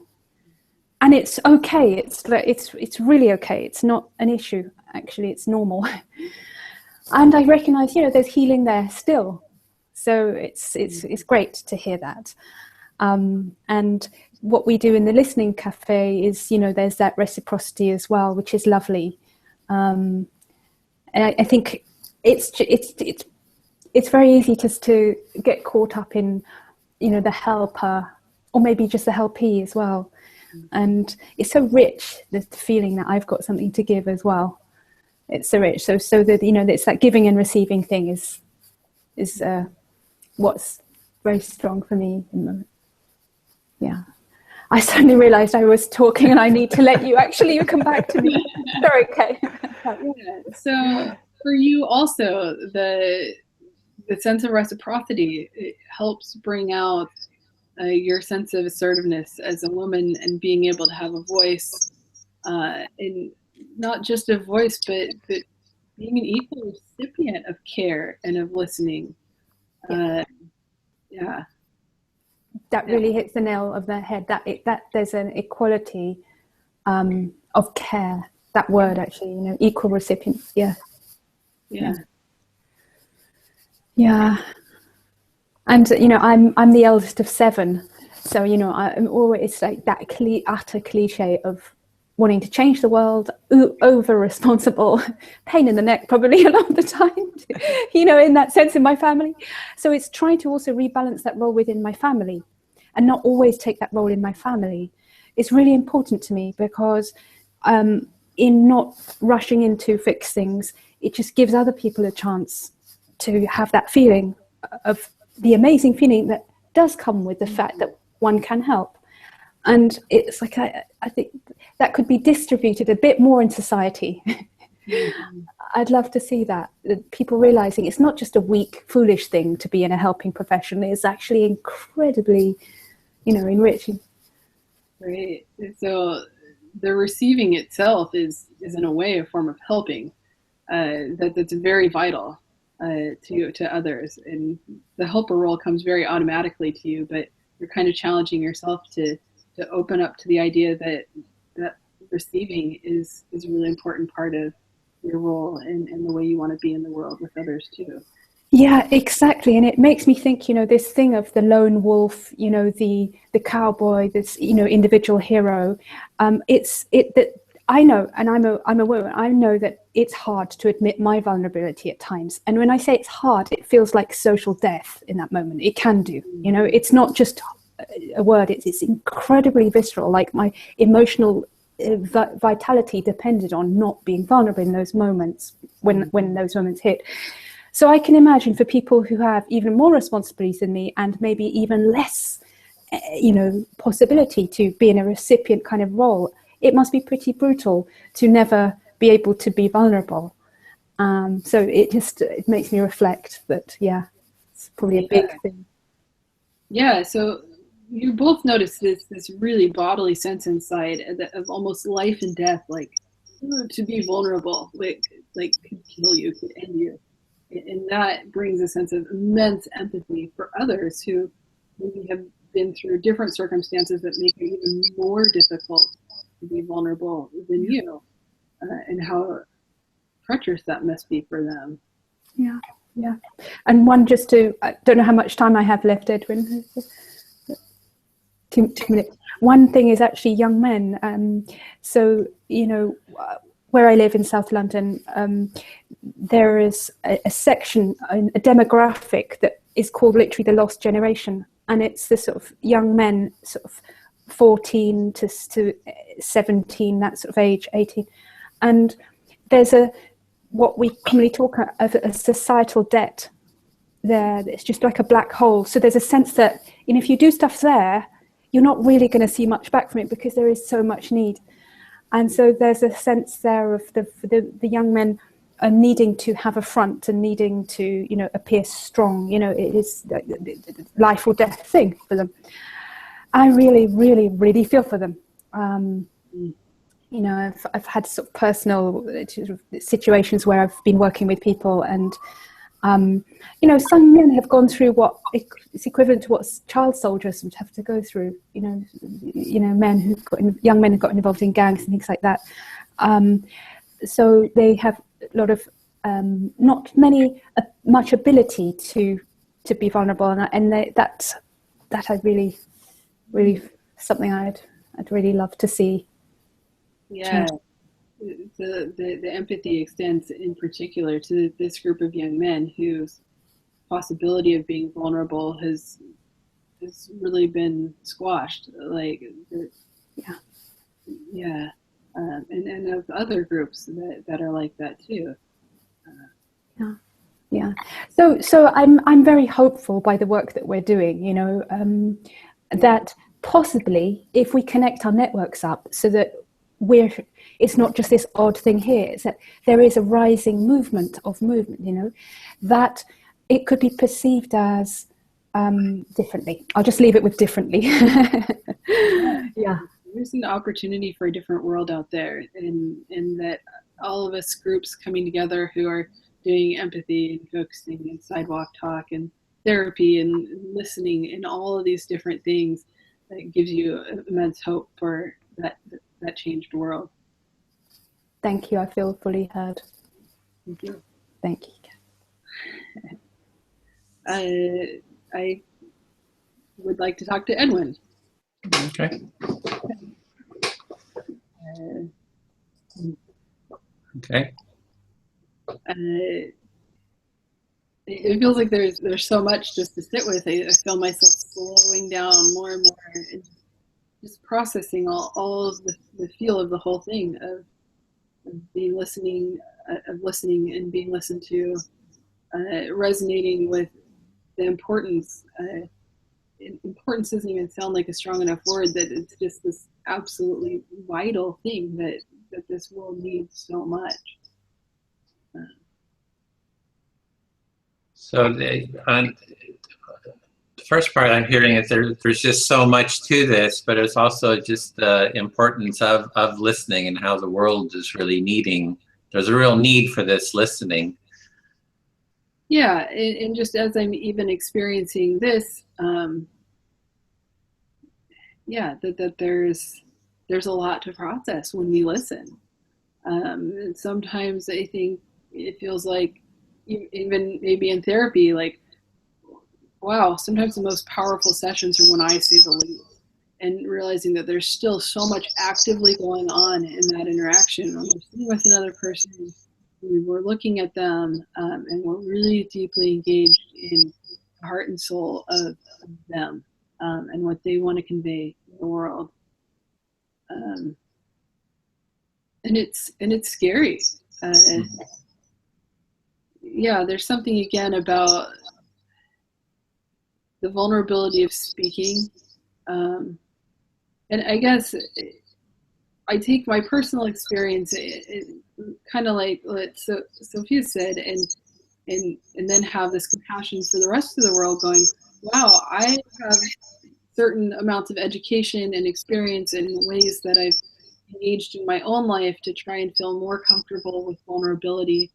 and it's okay. It's really okay. It's not an issue. Actually, it's normal. And I recognise, you know, there's healing there still. So it's great to hear that. And what we do in the Listening Cafe is, you know, there's that reciprocity as well, which is lovely. And I think it's very easy just to get caught up in, you know, the helper, or maybe just the helpee as well. And it's so rich, the feeling that I've got something to give as well. It's so rich. So that, you know, it's that giving and receiving thing is what's very strong for me in the moment. Yeah. I suddenly realized I was talking and I need to let you come back to me. Sorry, Kay. Yeah. So for you also, the sense of reciprocity, it helps bring out your sense of assertiveness as a woman and being able to have a voice, and not just a voice, but being an equal recipient of care and of listening. Yeah. That really hits the nail of the head. That there's an equality of care. That word, actually, you know, equal recipient. Yeah. Yeah. Yeah. And, you know, I'm the eldest of 7, so, you know, I'm always like that utter cliche of wanting to change the world, over responsible, pain in the neck probably a lot of the time, you know, in that sense in my family. So it's trying to also rebalance that role within my family and not always take that role in my family. It's really important to me because in not rushing in to fix things, it just gives other people a chance to have that feeling of the amazing feeling that does come with the fact that one can help. And it's like, I think that could be distributed a bit more in society. I'd love to see that people realizing it's not just a weak, foolish thing to be in a helping profession. It's actually incredibly, you know, enriching. Right. So the receiving itself is in a way a form of helping, that's very vital to others. And the helper role comes very automatically to you, but you're kind of challenging yourself to open up to the idea that receiving is a really important part of your role and the way you want to be in the world with others too. Yeah, exactly. And it makes me think, you know, this thing of the lone wolf, you know, the cowboy, this, you know, individual hero. That I know, and I'm a woman, I know that it's hard to admit my vulnerability at times. And when I say it's hard, it feels like social death in that moment. It can do, you know, it's not just a word, it's incredibly visceral, like my emotional vitality depended on not being vulnerable in those moments when those moments hit. So I can imagine for people who have even more responsibilities than me and maybe even less, you know, possibility to be in a recipient kind of role, it must be pretty brutal to never be able to be vulnerable. So it makes me reflect that, yeah, it's probably a big thing. Yeah, so you both noticed this really bodily sense inside of almost life and death, like to be vulnerable, like could kill you, could end you. And that brings a sense of immense empathy for others who maybe have been through different circumstances that make it even more difficult to be vulnerable than you, and how treacherous that must be for them. Yeah, yeah. And I don't know how much time I have left, Edwin. 2 minutes. One thing is actually young men. So, you know, where I live in South London, there is a section, a demographic that is called literally the lost generation. And it's the sort of young men sort of 14 to 17, that sort of age, 18. And there's what we commonly talk of a societal debt there. It's just like a black hole. So there's a sense that, if you do stuff there, you're not really going to see much back from it because there is so much need. And so there's a sense there of the young men needing to have a front and needing to, appear strong. It is life or death thing for them. I really, really, really feel for them. I've had sort of personal situations where I've been working with people, and some men have gone through what is equivalent to what child soldiers would have to go through. Men young men who got involved in gangs and things like that. So they have a lot of not much ability to be vulnerable, and that I really something I'd really love to see. Yeah, the empathy extends in particular to this group of young men whose possibility of being vulnerable has really been squashed. And of other groups that are like that too. Yeah. So I'm very hopeful by the work that we're doing. That possibly if we connect our networks up so that it's not just this odd thing here, it's that there is a rising movement, that it could be perceived as differently. I'll just leave it with differently. Yeah. There's an opportunity for a different world out there, and that all of us groups coming together who are doing empathy and focusing and sidewalk talk and therapy and listening and all of these different things, that gives you immense hope for that changed world. Thank you. I feel fully heard. Thank you. Thank you. I would like to talk to Edwin. Okay. Okay. It feels like there's so much just to sit with. I feel myself slowing down more and more, and just processing all of the feel of the whole thing of being listening and being listened to, resonating with the importance. Importance doesn't even sound like a strong enough word, that it's just this absolutely vital thing that this world needs so much. So the first part I'm hearing is there's just so much to this, but it's also just the importance of listening and how the world is really needing. There's a real need for this listening. Yeah, and just as I'm even experiencing this, that there's a lot to process when we listen. And sometimes I think it feels like, even maybe in therapy, like, wow, sometimes the most powerful sessions are when I say the least, and realizing that there's still so much actively going on in that interaction. When we're sitting with another person, we're looking at them, and we're really deeply engaged in the heart and soul of them, and what they want to convey in the world. And it's scary. Yeah, there's something again about the vulnerability of speaking. And I guess I take my personal experience, kind of like what Sophia said, and then have this compassion for the rest of the world, going, wow, I have certain amounts of education and experience in ways that I've engaged in my own life to try and feel more comfortable with vulnerability,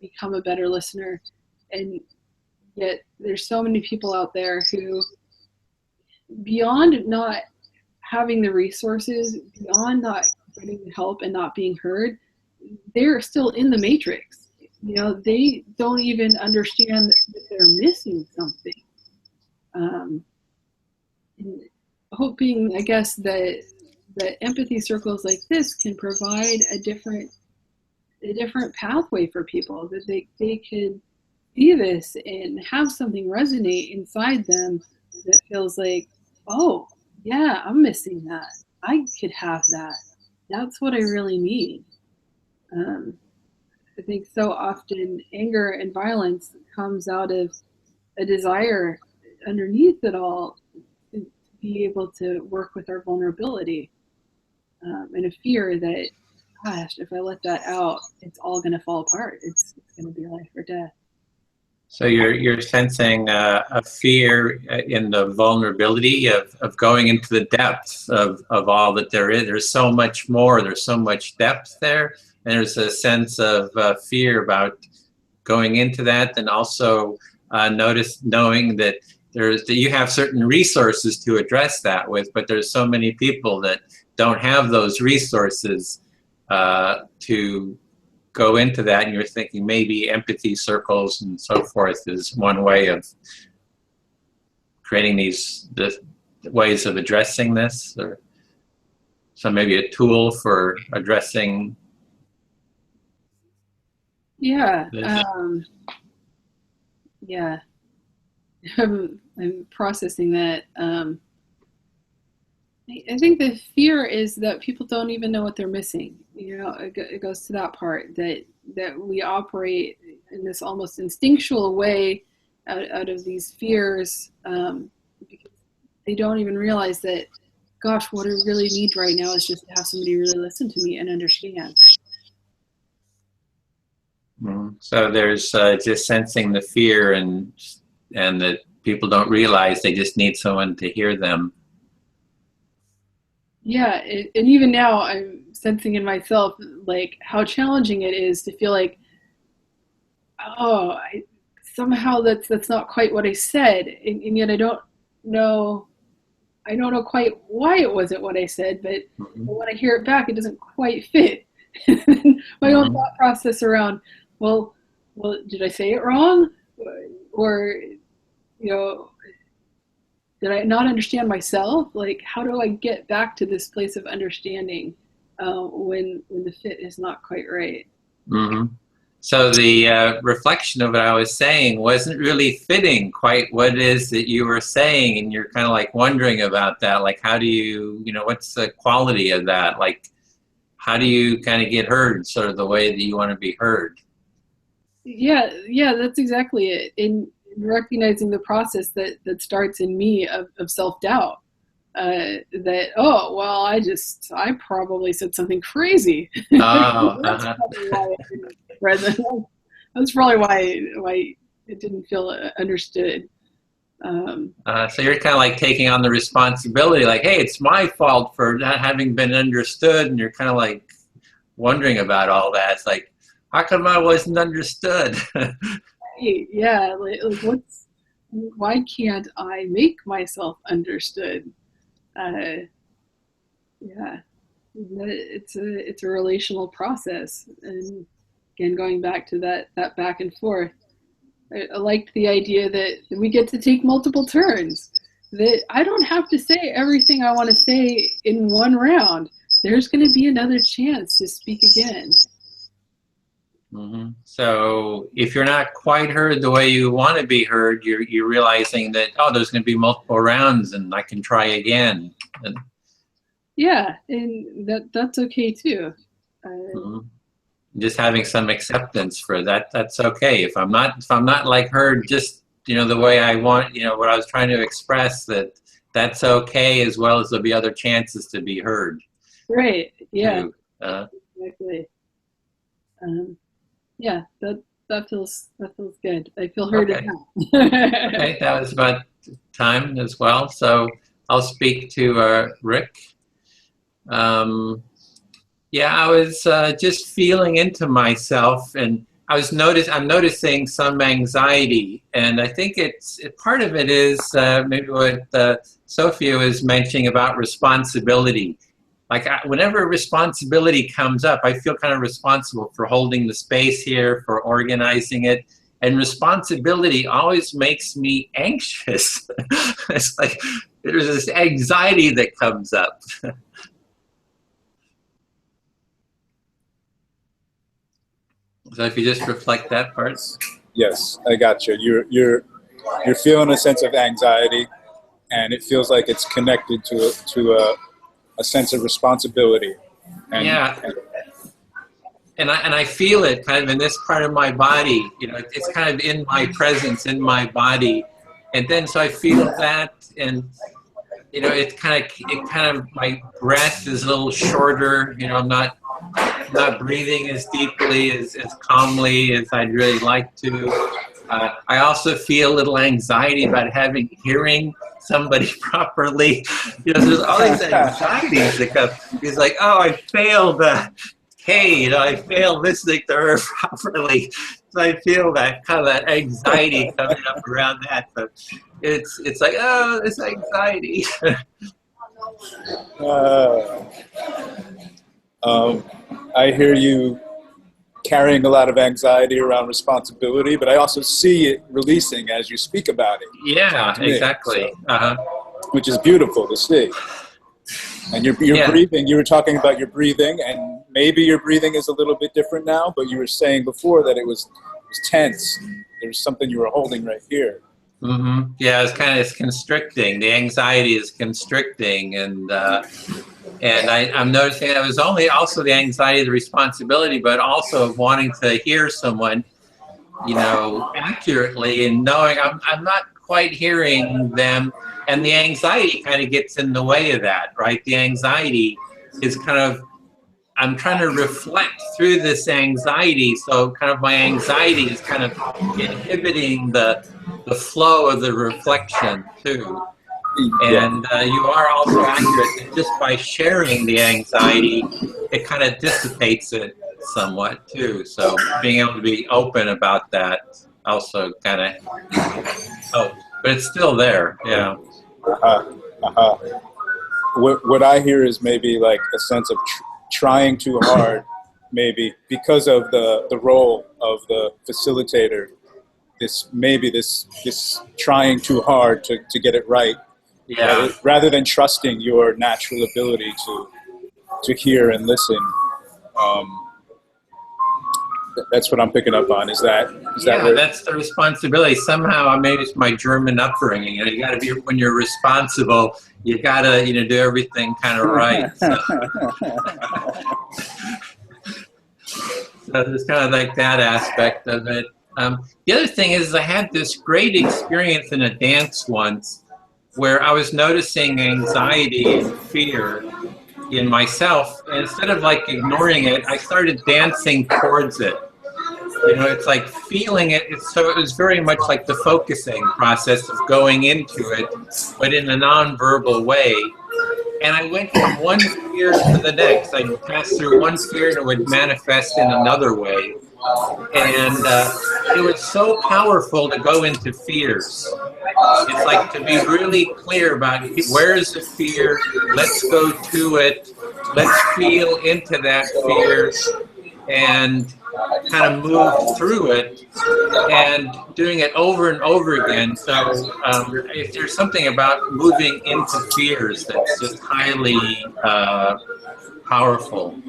become a better listener. And yet there's so many people out there who, beyond not having the resources, beyond not getting help and not being heard, they're still in the matrix. They don't even understand that they're missing something. Hoping, I guess, that empathy circles like this can provide a different pathway for people, that they could see this and have something resonate inside them that feels like, oh, yeah, I'm missing that. I could have that. That's what I really need. I think so often anger and violence comes out of a desire underneath it all to be able to work with our vulnerability, and a fear that, gosh, if I let that out, it's all going to fall apart. It's going to be life or death. So you're sensing a fear in the vulnerability of going into the depths of all that there is. There's so much more. There's so much depth there, and there's a sense of fear about going into that, and also knowing that you have certain resources to address that with, but there's so many people that don't have those resources to go into that, and you're thinking maybe empathy circles and so forth is one way of creating the ways of addressing this, or so maybe a tool for addressing. Yeah. this. Yeah. I'm processing that. I think the fear is that people don't even know what they're missing. You know, it goes to that part that we operate in this almost instinctual way out of these fears, because they don't even realize that, gosh, what I really need right now is just to have somebody really listen to me and understand. So there's just sensing the fear and that people don't realize they just need someone to hear them. Yeah, and even now I'm sensing in myself like how challenging it is to feel like, oh, somehow that's not quite what I said, and yet I don't know quite why it wasn't what I said, but when I hear it back, it doesn't quite fit. My own thought process around, well, did I say it wrong, or did I not understand myself? Like, how do I get back to this place of understanding when the fit is not quite right? So the reflection of what I was saying wasn't really fitting quite what it is that you were saying, and you're kind of like wondering about that. Like, how do you, what's the quality of that? Like, how do you kind of get heard sort of the way that you want to be heard? Yeah, that's exactly it. In recognizing the process that starts in me of self-doubt, that, oh, well, I probably said something crazy. Oh, That's probably why it didn't resonate. That's probably why it didn't feel understood. So you're kind of like taking on the responsibility, like, hey, it's my fault for not having been understood, and you're kind of like wondering about all that. It's like, how come I wasn't understood? Yeah, like why can't I make myself understood? Yeah, it's a relational process, and again, going back to that back and forth. I liked the idea that we get to take multiple turns, that I don't have to say everything I want to say in one round. There's going to be another chance to speak again. So if you're not quite heard the way you want to be heard, you're realizing that, oh, there's going to be multiple rounds and I can try again. Yeah, and that's okay too. Just having some acceptance for that, that's okay. If I'm not like heard just the way I want, what I was trying to express, that's okay, as well as there'll be other chances to be heard. Right. Yeah. Exactly. Yeah, that feels good. I feel heard now. Okay, that was about time as well. So I'll speak to Rick. Yeah, I was just feeling into myself, and I'm noticing some anxiety, and I think part of it is maybe what Sophia was mentioning about responsibility. Like, whenever responsibility comes up, I feel kind of responsible for holding the space here, for organizing it, and responsibility always makes me anxious. It's like there's this anxiety that comes up. So if you just reflect that part. Yes, I got you. You're feeling a sense of anxiety, and it feels like it's connected to a sense of responsibility. And, yeah. And I feel it kind of in this part of my body, you know, it's kind of in my presence, in my body. And then, so I feel that, and, you know, it kind of, my breath is a little shorter, you know, I'm not breathing as deeply, as calmly as I'd really like to. I also feel a little anxiety about hearing somebody properly. You know, there's all these anxieties that come. It's like, oh, I failed Kay, you know, I failed listening to her properly. So I feel that kind of that anxiety coming up around that. But it's like, oh, this anxiety. I hear you carrying a lot of anxiety around responsibility, but I also see it releasing as you speak about it. Yeah, exactly. So, which is beautiful to see. And you're breathing, you were talking about your breathing, and maybe your breathing is a little bit different now, but you were saying before that it was tense. There's something you were holding right here. Mm-hmm. Yeah, it's constricting. The anxiety is constricting, and I'm noticing that it was only also the anxiety, the responsibility, but also of wanting to hear someone, you know, accurately, and knowing I'm not quite hearing them, and the anxiety kind of gets in the way of that, right? The anxiety is kind of, I'm trying to reflect through this anxiety, so kind of my anxiety is kind of inhibiting the flow of the reflection too. And you are also accurate that just by sharing the anxiety, it kind of dissipates it somewhat too. So being able to be open about that also kind of helps, but it's still there. Yeah. What I hear is maybe like a sense of trying too hard, maybe because of the role of the facilitator. This trying too hard to get it right. Yeah. Rather than trusting your natural ability to hear and listen. That's what I'm picking up on. Is that that's the responsibility. Somehow, maybe it's my German upbringing. You know, you got to be, when you're responsible, you got to, you know, do everything kind of right. So. So there's kind of like that aspect of it. The other thing is, I had this great experience in a dance once, where I was noticing anxiety and fear in myself, and instead of like ignoring it, I started dancing towards it. You know, it's like feeling it. So it was very much like the focusing process of going into it, but in a nonverbal way. And I went from one fear to the next. I'd pass through one fear and it would manifest in another way. And it was so powerful to go into fears. It's like to be really clear about where is the fear, let's go to it, let's feel into that fear and kind of move through it, and doing it over and over again. So if there's something about moving into fears that's just highly powerful.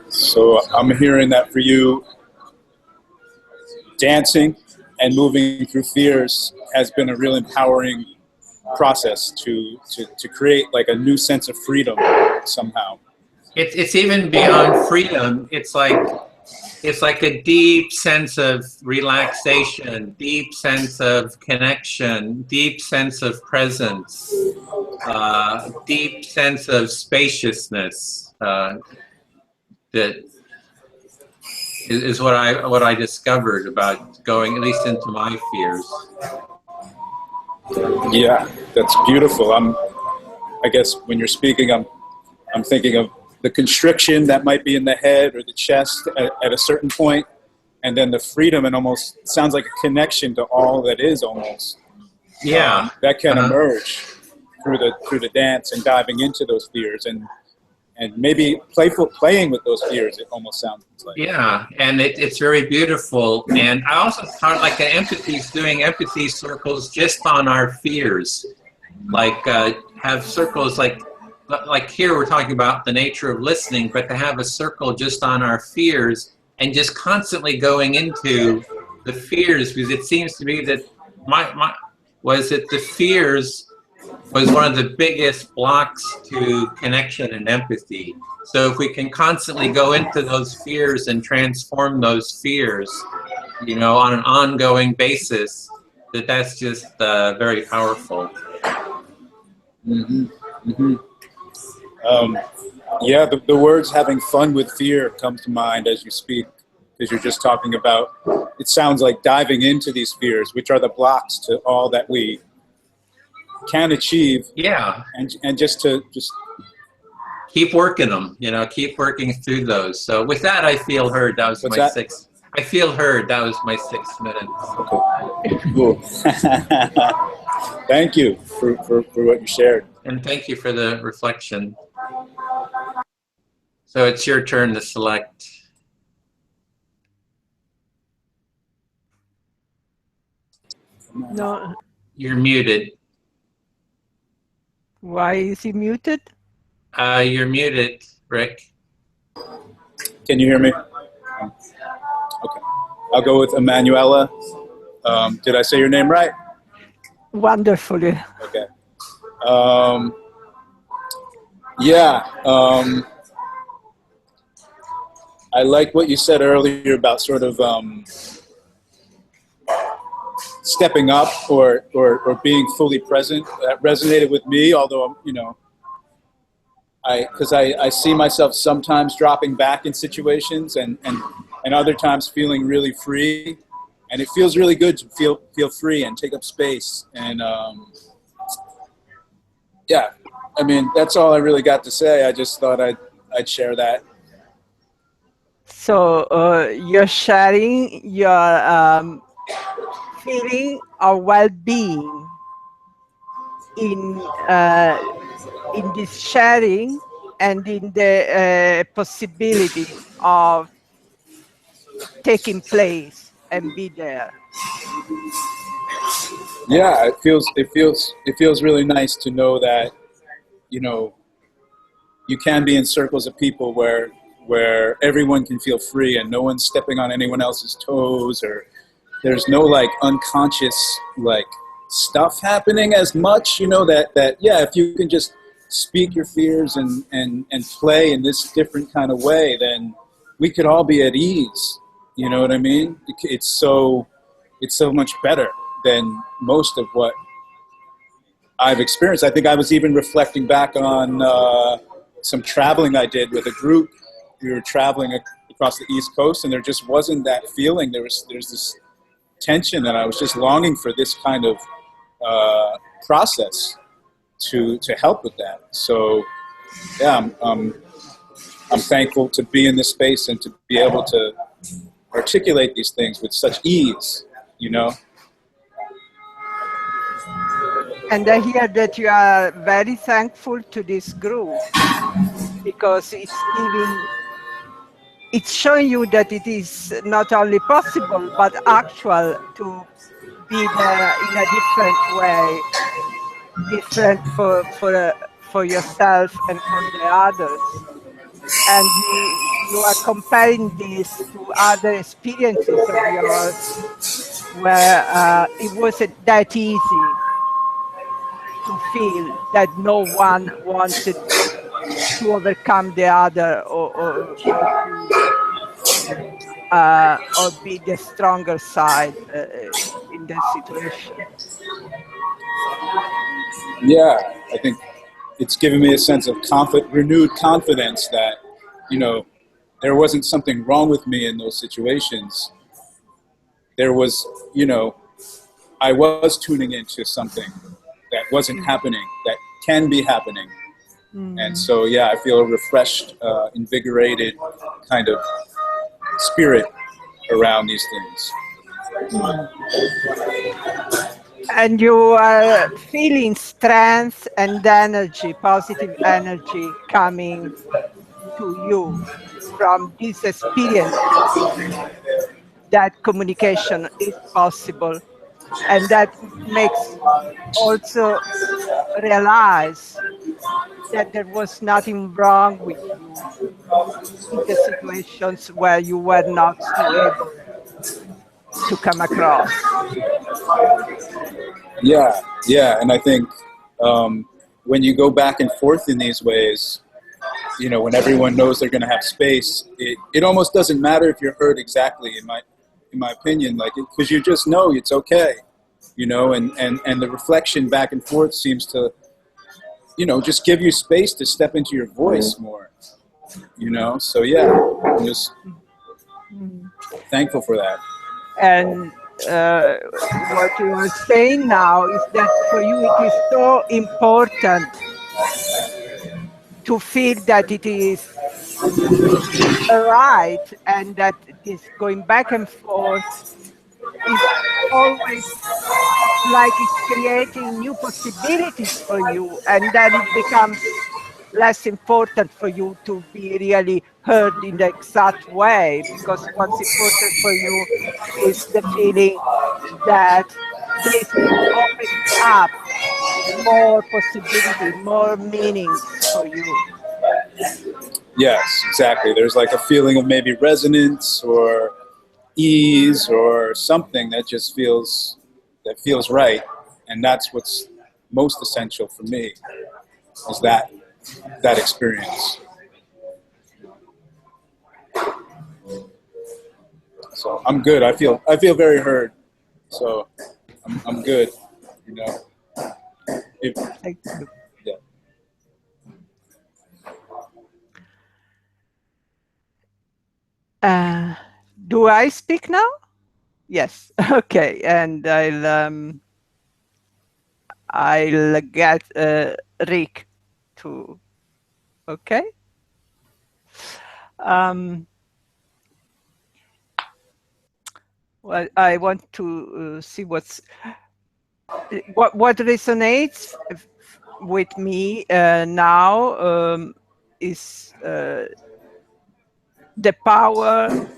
So I'm hearing that for you, dancing and moving through fears has been a real empowering process to create like a new sense of freedom somehow. It's even beyond freedom. It's like a deep sense of relaxation, deep sense of connection, deep sense of presence, deep sense of spaciousness. That is what I discovered about going at least into my fears. Yeah, that's beautiful. I guess when you're speaking, I'm thinking of the constriction that might be in the head or the chest at a certain point, and then the freedom, and almost sounds like a connection to all that is almost. Yeah, that can emerge through the dance and diving into those fears and maybe playing with those fears. It almost sounds like. Yeah, and it's very beautiful. And I also thought like doing empathy circles just on our fears, like have circles like here we're talking about the nature of listening, but to have a circle just on our fears and just constantly going into the fears, because it seems to me that was that the fears was one of the biggest blocks to connection and empathy. So if we can constantly go into those fears and transform those fears, you know, on an ongoing basis, that's just very powerful. Mm-hmm. Mm-hmm. Yeah, the words having fun with fear come to mind as you speak, because you're just talking about, it sounds like diving into these fears, which are the blocks to all that we can achieve. Yeah. And just keep working them, you know, keep working through those. So with that, I feel heard. That was my 6. I feel heard. That was my 6 minutes. Okay. Cool. Thank you for what you shared. And thank you for the reflection. So it's your turn to select. No. You're muted. Why is he muted? You're muted, Rick. Can you hear me? Okay. I'll go with Emanuela. Did I say your name right? Wonderfully. Okay. Yeah. I like what you said earlier about sort of stepping up or being fully present. That resonated with me, although, you know, because I see myself sometimes dropping back in situations and other times feeling really free, and it feels really good to feel free and take up space. And yeah, I mean, that's all I really got to say. I just thought I'd share that. So you're sharing your feeling of well-being in this sharing and in the possibility of taking place and be there. Yeah, it feels really nice to know that, you know, you can be in circles of people where everyone can feel free and no one's stepping on anyone else's toes, or there's no like unconscious like stuff happening as much, you know, that yeah, if you can just speak your fears and play in this different kind of way, then we could all be at ease. You know what I mean? It's so much better than most of what I've experienced. I think I was even reflecting back on some traveling I did with a group. We were traveling across the East Coast, and there just wasn't that feeling. There's this tension, and I was just longing for this kind of process to help with that. So yeah, I'm thankful to be in this space and to be able to articulate these things with such ease, you know. And I hear that you are very thankful to this group because it's showing you that it is not only possible but actual to be there in a different way, different for yourself and for the others. And you are comparing this to other experiences of yours where it wasn't that easy to feel that no one wanted to overcome the other or be the stronger side in that situation. Yeah, I think it's given me a sense of renewed confidence that, you know, there wasn't something wrong with me in those situations. There was, you know, I was tuning into something that wasn't happening, that can be happening. And so, yeah, I feel a refreshed, invigorated kind of spirit around these things. And you are feeling strength and energy, positive energy coming to you from this experience that communication is possible. And that makes also realize that there was nothing wrong with you in the situations where you were not able to come across. Yeah, and I think when you go back and forth in these ways, you know, when everyone knows they're going to have space, it almost doesn't matter if you're heard exactly. In my opinion, like because you just know it's okay, you know, and the reflection back and forth seems to, you know, just give you space to step into your voice more, you know. So yeah, I'm just thankful for that. And what you are saying now is that for you it is so important to feel that it is right and that this going back and forth is always like it's creating new possibilities for you, and then it becomes less important for you to be really heard in the exact way, because what's important for you is the feeling that this is opening up more possibility, more meanings for you. Yes, exactly. There's like a feeling of maybe resonance or ease or something that just feels right, and that's what's most essential for me is that experience. So I'm good. I feel very heard. So I'm good. You know. Thank you. Yeah. Do I speak now? Yes. Okay. And I'll get Rick to. Okay. Well, I want to see what resonates with me now is the power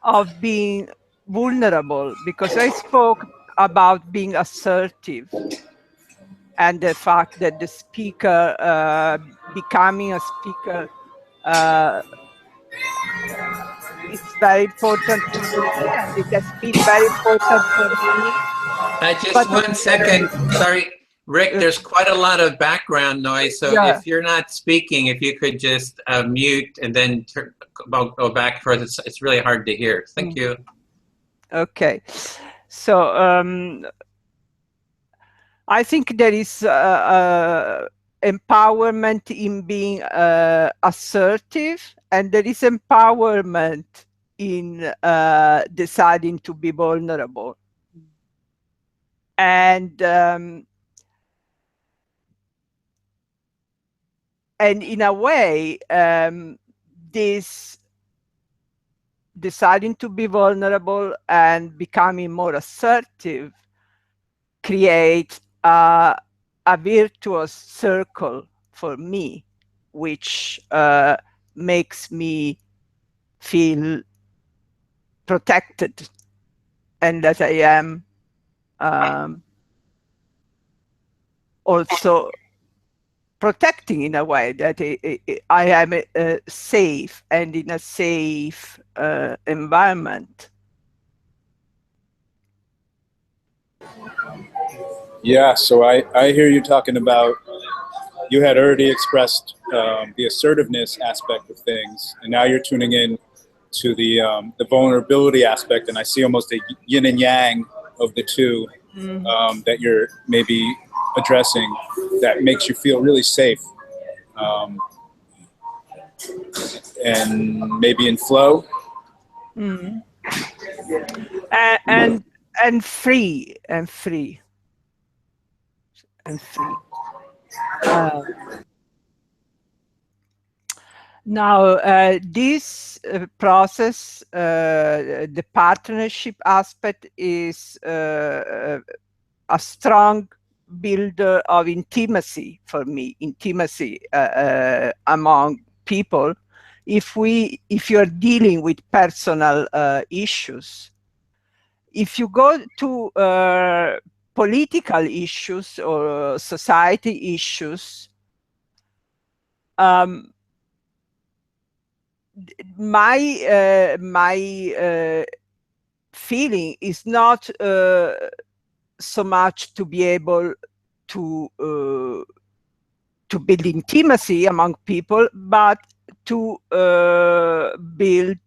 of being vulnerable, because I spoke about being assertive and the fact that the speaker becoming a speaker is very important for me, and it has been very important for me. Just 1 second. Sorry, Rick, there's quite a lot of background noise. So Yeah. if you're not speaking, if you could just mute and then go back further. It's really hard to hear. Thank you. Okay. So I think there is empowerment in being assertive, and there is empowerment in deciding to be vulnerable. And in a way, this deciding to be vulnerable and becoming more assertive create a virtuous circle for me, which makes me feel protected, and that I am also protecting in a way that I am safe and in a safe environment. Yeah. So I hear you talking about. You had already expressed the assertiveness aspect of things, and now you're tuning in to the vulnerability aspect, and I see almost a yin and yang of the two that you're maybe addressing that makes you feel really safe and maybe in flow. And free and free and free. Now, this process, the partnership aspect, is a strong builder of intimacy for me, intimacy among people. If you're dealing with personal issues, if you go to political issues or society issues, my feeling is not so much to be able to build intimacy among people, but to build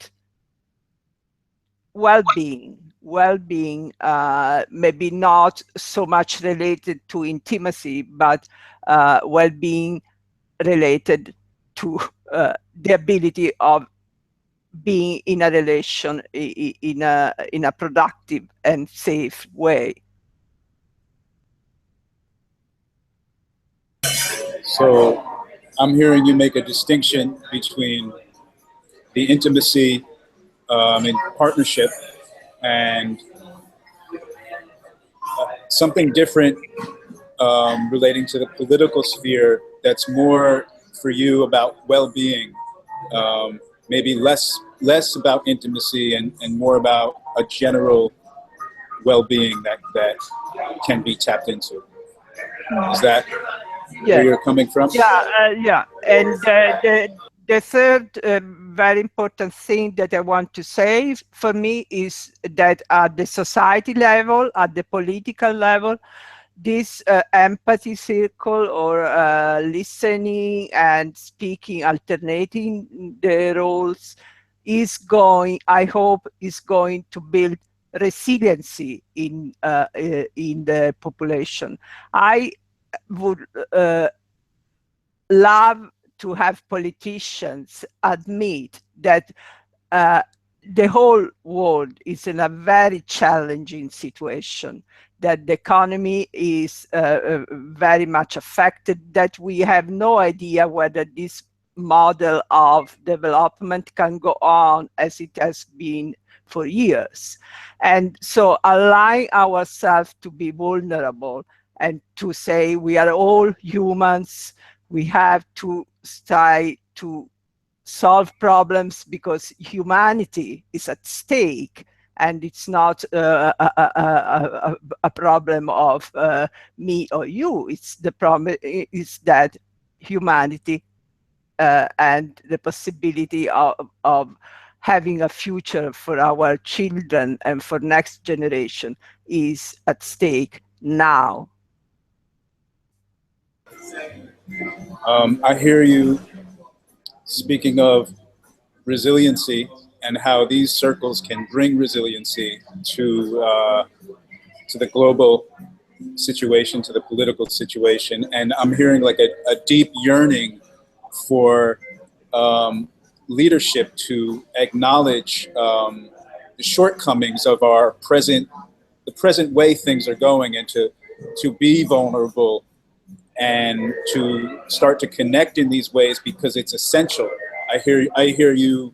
well-being. Well-being, maybe not so much related to intimacy, but well-being related to the ability of being in a relation in a productive and safe way. So I'm hearing you make a distinction between the intimacy and partnership and something different relating to the political sphere that's more for you about well-being, maybe less about intimacy and more about a general well-being that can be tapped into. Is that where you're coming from? Yeah. And the third very important thing that I want to say for me is that at the society level, at the political level, this empathy circle or listening and speaking, alternating the roles is going, I hope, is going to build resiliency in the population. I would love to have politicians admit that the whole world is in a very challenging situation, that the economy is very much affected, that we have no idea whether this model of development can go on as it has been for years. And so allowing ourselves to be vulnerable and to say we are all humans, we have to try to solve problems because humanity is at stake, and it's not a problem of me or you. It's the problem is that humanity and the possibility of having a future for our children and for next generation is at stake now. I hear you speaking of resiliency and how these circles can bring resiliency to the global situation, to the political situation. And I'm hearing like a deep yearning for leadership to acknowledge the shortcomings of our the present way things are going, and to be vulnerable and to start to connect in these ways because it's essential. I hear you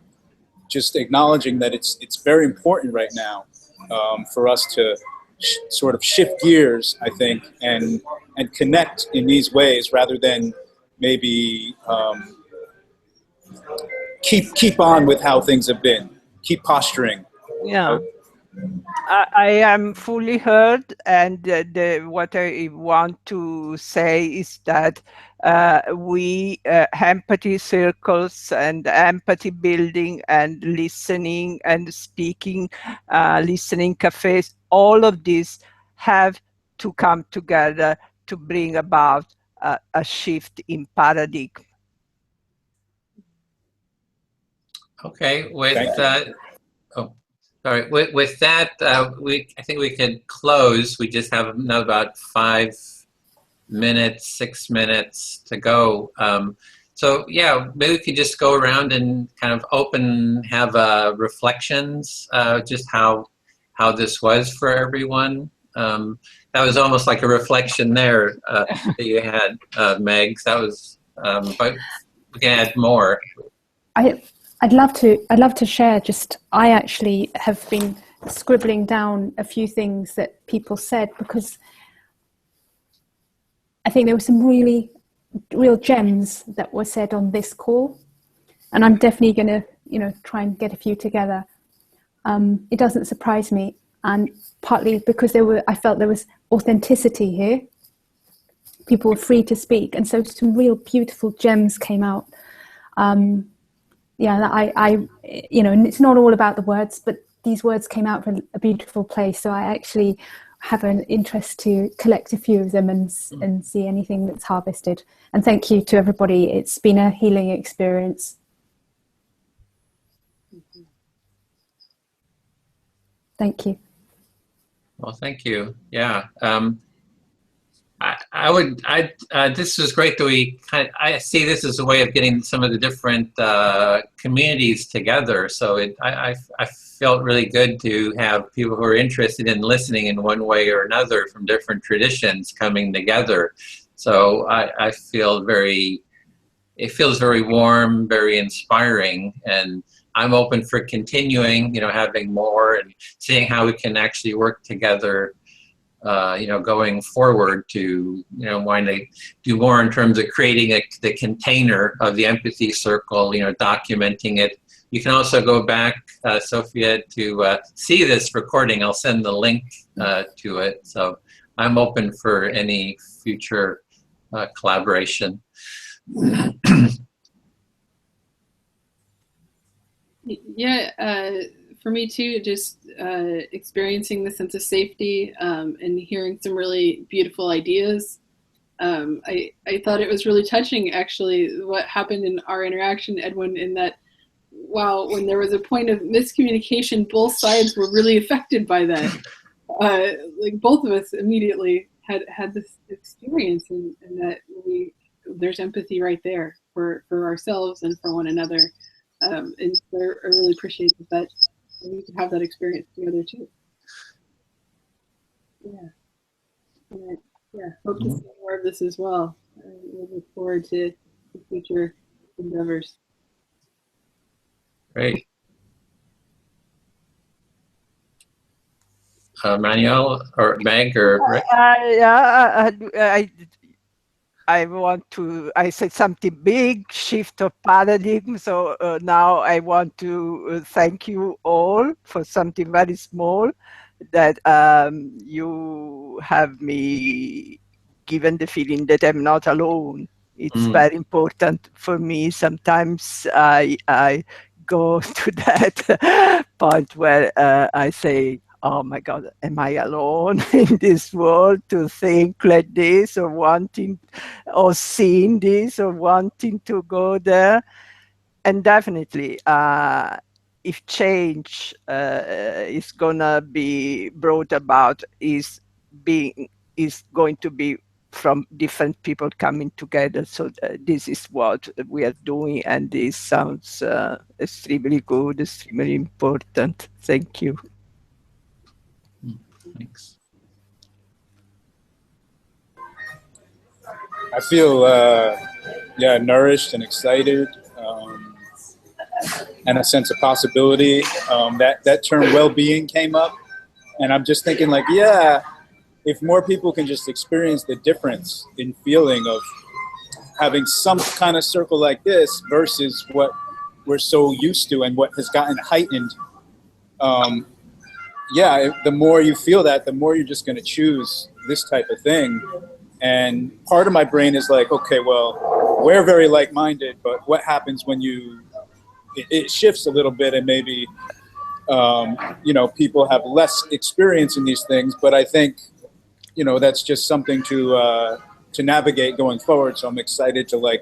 just acknowledging that it's very important right now for us to sort of shift gears, I think, and connect in these ways rather than maybe keep on with how things have been, keep posturing. Yeah. I am fully heard, and what I want to say is that we empathy circles and empathy building and listening and speaking, listening cafes, all of these have to come together to bring about a shift in paradigm. Okay, with sorry. With that, I think we could close. We just have about 5 minutes, 6 minutes to go. So yeah, maybe we could just go around and kind of have reflections, just how this was for everyone. That was almost like a reflection there that you had, Megs. That was, but we can add more. I'd love to share. Just I actually have been scribbling down a few things that people said, because I think there were some real gems that were said on this call, and I'm definitely going to try and get a few together. It doesn't surprise me, and partly because I felt there was authenticity here. People were free to speak, and so some real beautiful gems came out. Yeah, and it's not all about the words, but these words came out from a beautiful place. So I actually have an interest to collect a few of them and see anything that's harvested. And thank you to everybody. It's been a healing experience. Thank you. Well, thank you. Yeah. This was great that I see this as a way of getting some of the different communities together. So I felt really good to have people who are interested in listening in one way or another from different traditions coming together. So I feel it feels very warm, very inspiring, and I'm open for continuing, having more and seeing how we can actually work together, going forward to, want to do more in terms of creating the container of the empathy circle, documenting it. You can also go back, Sophia, to see this recording. I'll send the link to it. So I'm open for any future collaboration. Yeah, for me too, just experiencing the sense of safety and hearing some really beautiful ideas. I thought it was really touching, actually, what happened in our interaction, Edwin, in that, wow, when there was a point of miscommunication, both sides were really affected by that. Like both of us immediately had this experience, and that there's empathy right there for ourselves and for one another. And so I really appreciate that we can have that experience together too. Yeah. Hope to see more of this as well. We'll look forward to future endeavors. Great. Manuel or Meg or Rick? I said something big, shift of paradigm. So now I want to thank you all for something very small that you have me given the feeling that I'm not alone. It's very important for me. Sometimes I go to that point where I say, oh my God, am I alone in this world to think like this, or wanting, or seeing this, or wanting to go there? And definitely, if change is gonna be brought about, is going to be from different people coming together. So this is what we are doing, and this sounds extremely good, extremely important. Thank you. Thanks. I feel, nourished and excited, and a sense of possibility. That term well-being came up, and I'm just thinking like, if more people can just experience the difference in feeling of having some kind of circle like this versus what we're so used to and what has gotten heightened. The more you feel that, the more you're just going to choose this type of thing. And part of my brain is like, okay, well, we're very like-minded, but what happens when it shifts a little bit, and maybe, people have less experience in these things. But I think, that's just something to navigate going forward. So I'm excited to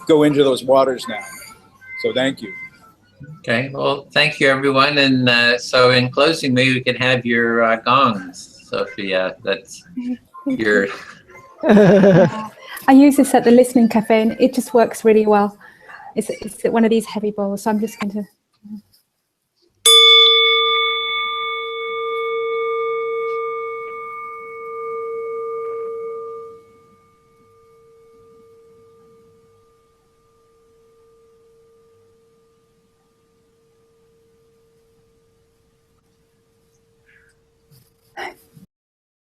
go into those waters now. So thank you. Okay, well, thank you, everyone. And so in closing, maybe we could have your gongs, Sophia. That's your... I use this at the Listening Cafe, and it just works really well. It's one of these heavy bowls, so I'm just going to